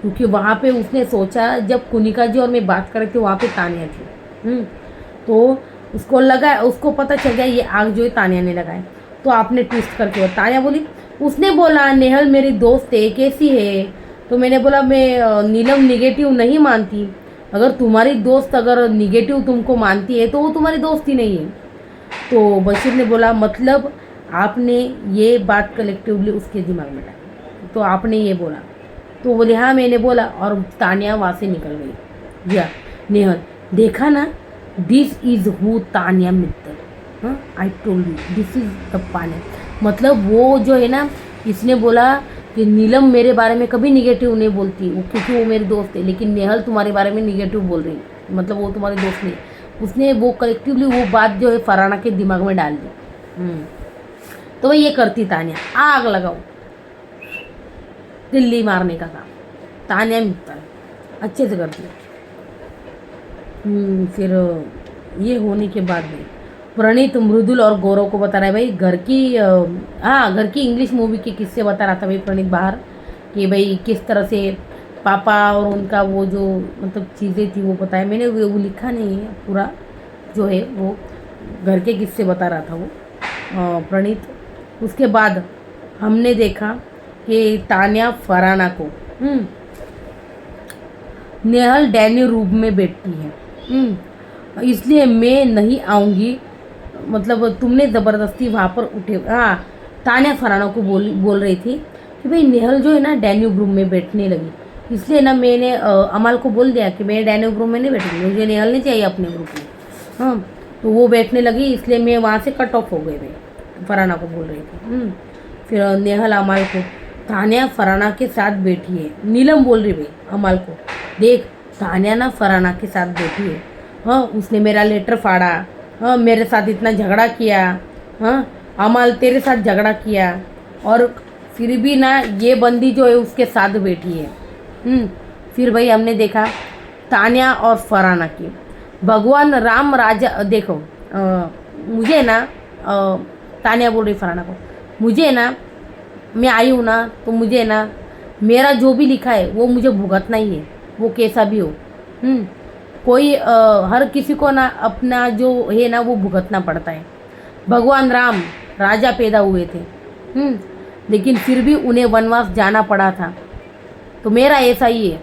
क्योंकि वहाँ पे उसने सोचा जब कुनिका जी और मैं बात कर रही थी वहाँ पे तानिया थी। तो उसको लगा, उसको पता चल गया ये आग जो है तानिया ने लगाए। तो आपने ट्विस्ट करके, तानिया बोली उसने बोला नेहल मेरी दोस्त है कैसी है। तो मैंने बोला मैं नीलम निगेटिव नहीं मानती, अगर तुम्हारी दोस्त अगर निगेटिव तुमको मानती है तो वो तुम्हारी दोस्त ही नहीं है। तो बशीर ने बोला मतलब आपने ये बात कलेक्टिवली उसके दिमाग में डाली, तो आपने ये बोला। तो बोले हाँ मैंने बोला, और तानिया वहाँ से निकल गई। या नेहल, देखा ना, this is who Tania Mittal. हाँ, I told you this is the पाने। मतलब वो जो है ना, इसने बोला कि नीलम मेरे बारे में कभी निगेटिव नहीं बोलती, वो क्योंकि वो मेरी दोस्त है, लेकिन नेहल तुम्हारे बारे में निगेटिव बोल रही है, मतलब वो तुम्हारी दोस्त नहीं। उसने वो कलेक्टिवली वो बात जो है फरहाना के दिमाग में डाल दी। तो वही ये करती तानिया, आग लगाओ, दिल्ली मारने का काम तानिया मित्तल अच्छे से करती है। फिर ये होने के बाद में प्रणीत मृदुल और गौरव को बता रहा है भाई घर की इंग्लिश मूवी के किस्से बता रहा था भाई प्रणीत बाहर, कि भाई किस तरह से पापा और उनका वो जो मतलब चीज़ें थी वो बताया। मैंने वो लिखा नहीं है पूरा, जो है वो घर के किस्से बता रहा था वो। प्रणीत। उसके बाद हमने देखा कि तान्या फराना को नेहल डैनी रूम में बैठती है, इसलिए मैं नहीं आऊँगी, मतलब तुमने ज़बरदस्ती वहाँ पर उठे। हाँ, तान्या फराना को बोल रही थी कि भाई नेहल जो है ना डैन्यूब रूम में बैठने लगी, इसलिए ना मैंने अमाल को बोल दिया कि मैं डैन्यूब रूम में नहीं बैठूँगी, मुझे नेहल नहीं चाहिए अपने ग्रुप में। हाँ, तो वो बैठने लगी, इसलिए मैं वहाँ से कट ऑफ हो गई भाई, फराना को बोल रही थी। फिर नेहल अमाल को तान्या फराना के साथ बैठी है, नीलम बोल रही भाई अमाल को, देख तान्या ना फराना के साथ बैठी है। हाँ, उसने मेरा लेटर फाड़ा, हाँ मेरे साथ इतना झगड़ा किया, हाँ अमाल तेरे साथ झगड़ा किया, और फिर भी ना ये बंदी जो है उसके साथ बैठी है। फिर भाई हमने देखा तान्या और फराना की भगवान राम राजा। देखो मुझे ना तान्या बोल रही फराना को, मुझे ना मैं आई हूँ ना तो मुझे ना मेरा जो भी लिखा है वो मुझे भुगतना ही है, वो कैसा भी हो। कोई हर किसी को ना अपना जो है ना वो भुगतना पड़ता है। भगवान राम राजा पैदा हुए थे, लेकिन फिर भी उन्हें वनवास जाना पड़ा था। तो मेरा ऐसा ही है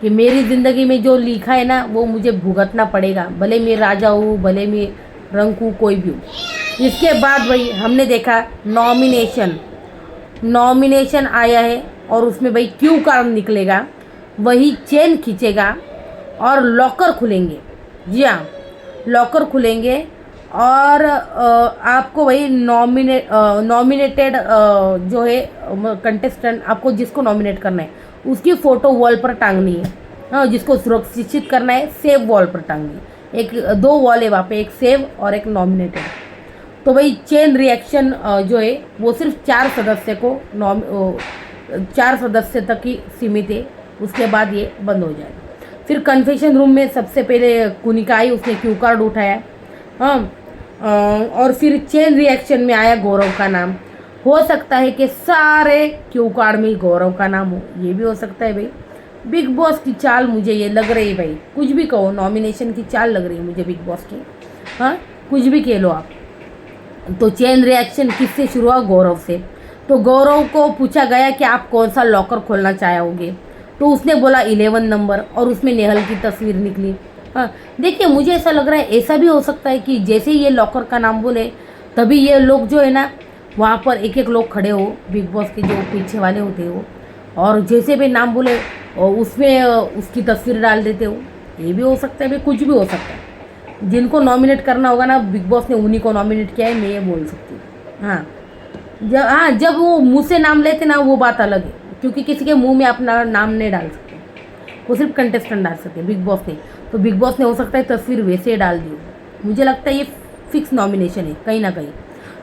कि मेरी ज़िंदगी में जो लिखा है ना वो मुझे भुगतना पड़ेगा, भले मैं राजा हूँ, भले मैं रंक हूँ, कोई भी हूँ। इसके बाद भाई हमने देखा नॉमिनेशन आया है, और उसमें भाई क्यू कार्ड निकलेगा, वही चेन खींचेगा और लॉकर खुलेंगे। जी हाँ, लॉकर खुलेंगे, और आपको भाई नॉमिनेटेड जो है कंटेस्टेंट, आपको जिसको नॉमिनेट करना है उसकी फ़ोटो वॉल पर टांगनी है। हाँ, जिसको सुरक्षित करना है सेव वॉल पर टांगनी है। एक 2 वॉल है वहाँ पे, एक सेव और एक नॉमिनेटेड। तो भाई चेन रिएक्शन जो है वो सिर्फ 4 सदस्य को 4 सदस्य तक ही सीमित है, उसके बाद ये बंद हो जाएगा। फिर कन्फेशन रूम में सबसे पहले कुनिका आई, उसने क्यू कार्ड उठाया। हाँ, और फिर चेन रिएक्शन में आया गौरव का नाम। हो सकता है कि सारे क्यू कार्ड में गौरव का नाम हो, ये भी हो सकता है भाई। बिग बॉस की चाल मुझे ये लग रही है भाई, कुछ भी कहो, नॉमिनेशन की चाल लग रही है मुझे बिग बॉस की। हाँ, कुछ भी कह लो आप। तो चेन रिएक्शन किससे शुरू हुआ? गौरव से। तो गौरव को पूछा गया कि आप कौन सा लॉकर खोलना चाहोगे, तो उसने बोला 11 नंबर, और उसमें नेहल की तस्वीर निकली। हाँ, देखिए मुझे ऐसा लग रहा है ऐसा भी हो सकता है कि जैसे ये लॉकर का नाम बोले तभी ये लोग जो है ना वहाँ पर एक एक लोग खड़े हो, बिग बॉस के जो पीछे वाले होते हो, और जैसे भी नाम बोले और उसमें उसकी तस्वीर डाल देते हो। ये भी हो सकता है भाई, कुछ भी हो सकता है। जिनको नॉमिनेट करना होगा ना बिग बॉस ने उन्हीं को नॉमिनेट किया है, मैं ये बोल सकती हूँ। हाँ, जब वो मुँह से नाम लेते ना वो बात अलग है, क्योंकि किसी के मुँह में अपना नाम नहीं डाल सकते, वो सिर्फ कंटेस्टेंट डाल सकते बिग बॉस ने। तो बिग बॉस ने हो सकता है तस्वीर वैसे डाल दी हो। मुझे लगता है ये फिक्स नॉमिनेशन है कहीं ना कहीं।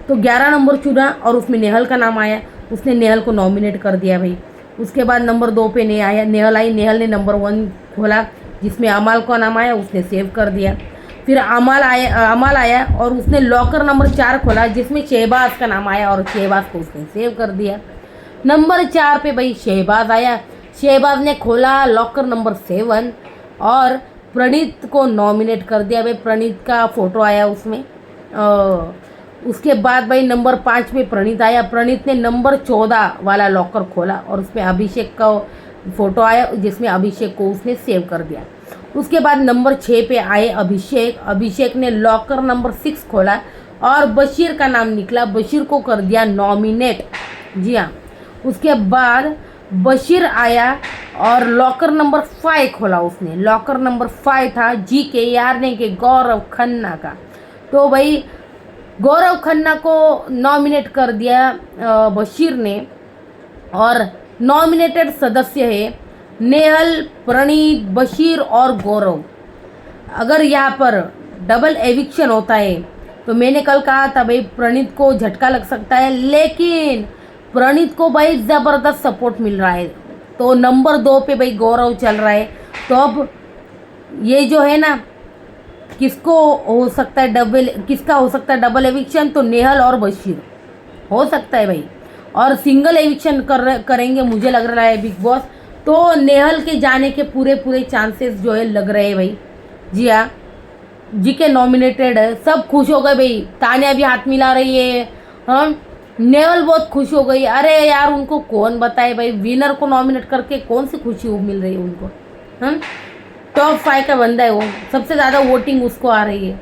तो 11 नंबर चुना और उसमें नेहल का नाम आया, उसने नेहल को नॉमिनेट कर दिया भाई। उसके बाद नंबर 2 पे नेहल आई, नेहल ने नंबर 1 खोला जिसमें अमाल का नाम आया, उसने सेव कर दिया। फिर अमाल आया और उसने लॉकर नंबर 4 खोला जिसमें शहबाज का नाम आया, और शहबाज को उसने सेव कर दिया। नंबर 4 पे भाई शहबाज आया, शहबाज ने खोला लॉकर नंबर 7 और प्रणीत को नॉमिनेट कर दिया भाई। प्रणीत का फ़ोटो आया उसमें। उसके बाद भाई नंबर 5 पे प्रणीत आया, प्रणीत ने नंबर 14 वाला लॉकर खोला और उसमें अभिषेक का फ़ोटो आया जिसमें अभिषेक को उसने सेव कर दिया। उसके बाद नंबर 6 पे आए अभिषेक ने लॉकर नंबर 6 खोला और बशीर का नाम निकला, बशीर को कर दिया नॉमिनेट। जी हाँ, उसके बाद बशीर आया और लॉकर नंबर 5 खोला उसने। लॉकर नंबर 5 था GKR ने के गौरव खन्ना का। तो भाई गौरव खन्ना को नॉमिनेट कर दिया बशीर ने, और नॉमिनेटेड सदस्य है नेहल, प्रणीत, बशीर और गौरव। अगर यहाँ पर डबल एविक्शन होता है तो मैंने कल कहा था भाई प्रणीत को झटका लग सकता है, लेकिन प्रणीत को भाई ज़बरदस्त सपोर्ट मिल रहा है। तो नंबर 2 पे भाई गौरव चल रहा है। तो अब ये जो है ना किसका हो सकता है डबल एविक्शन? तो नेहल और बशीर हो सकता है भाई, और सिंगल एविक्शन करेंगे मुझे लग रहा है बिग बॉस। तो नेहल के जाने के पूरे चांसेस जो है लग रहे हैं भाई। जी हाँ, जीके नॉमिनेटेड है, सब खुश हो गए भाई। तानिया भी हाथ मिला रही है। हाँ, नेवल बहुत खुश हो गई। अरे यार उनको कौन बताए भाई, विनर को नॉमिनेट करके कौन सी खुशी मिल रही है उनको। हाँ, टॉप 5 का बंदा है वो, सबसे ज़्यादा वोटिंग उसको आ रही है,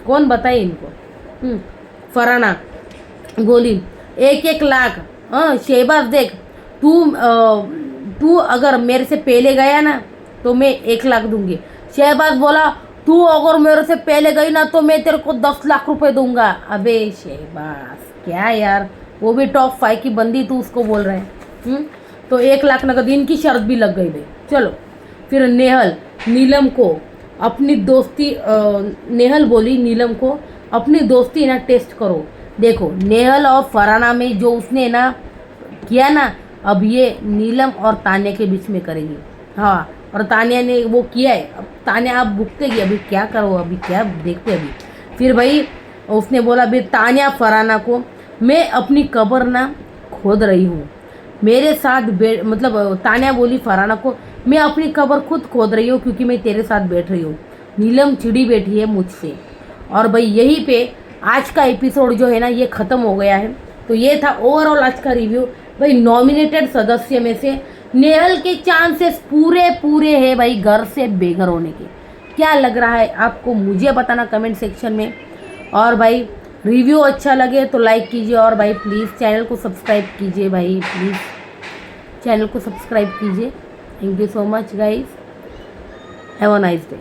कौन बताए इनको। फराना गोली 1-1 लाख। हाँ शहबाज देख, तू अगर मेरे से पहले गया ना तो मैं 1 लाख दूंगी। शहबाज बोला तू अगर मेरे से पहले गई ना तो मैं तेरे को 10 लाख रुपए दूंगा। अबे शहबाज क्या यार, वो भी टॉप 5 की बंदी, तू उसको बोल रहे हैं। तो 1 लाख नगद, इनकी शर्त भी लग गई भाई। चलो फिर नेहल नीलम को अपनी दोस्ती नेहल बोली नीलम को अपनी दोस्ती ना टेस्ट करो। देखो नेहल और फराना में जो उसने ना किया ना, अब ये नीलम और तान्या के बीच में करेगी। हाँ, और तान्या ने वो किया है, अब तान्या आप भुगतेगी। अभी क्या करो, अभी क्या देखते अभी। फिर भाई उसने बोला फिर तान्या फराना को, मैं अपनी कब्र ना खोद रही हूँ मेरे साथ मतलब तान्या बोली फराना को, मैं अपनी कब्र खुद खोद रही हूँ क्योंकि मैं तेरे साथ बैठ रही हूँ। नीलम चिड़ी बैठी है मुझसे। और भाई यहीं पे आज का एपिसोड जो है ना ये ख़त्म हो गया है। तो ये था ओवरऑल आज का रिव्यू। भाई नॉमिनेटेड सदस्य में से नेहल के चांसेस पूरे पूरे है भाई घर से बेघर होने के। क्या लग रहा है आपको, मुझे बताना कमेंट सेक्शन में। और भाई रिव्यू अच्छा लगे तो लाइक कीजिए, और भाई प्लीज़ चैनल को सब्सक्राइब कीजिए भाई, प्लीज़ चैनल को सब्सक्राइब कीजिए। Thank you so much guys, have a nice day.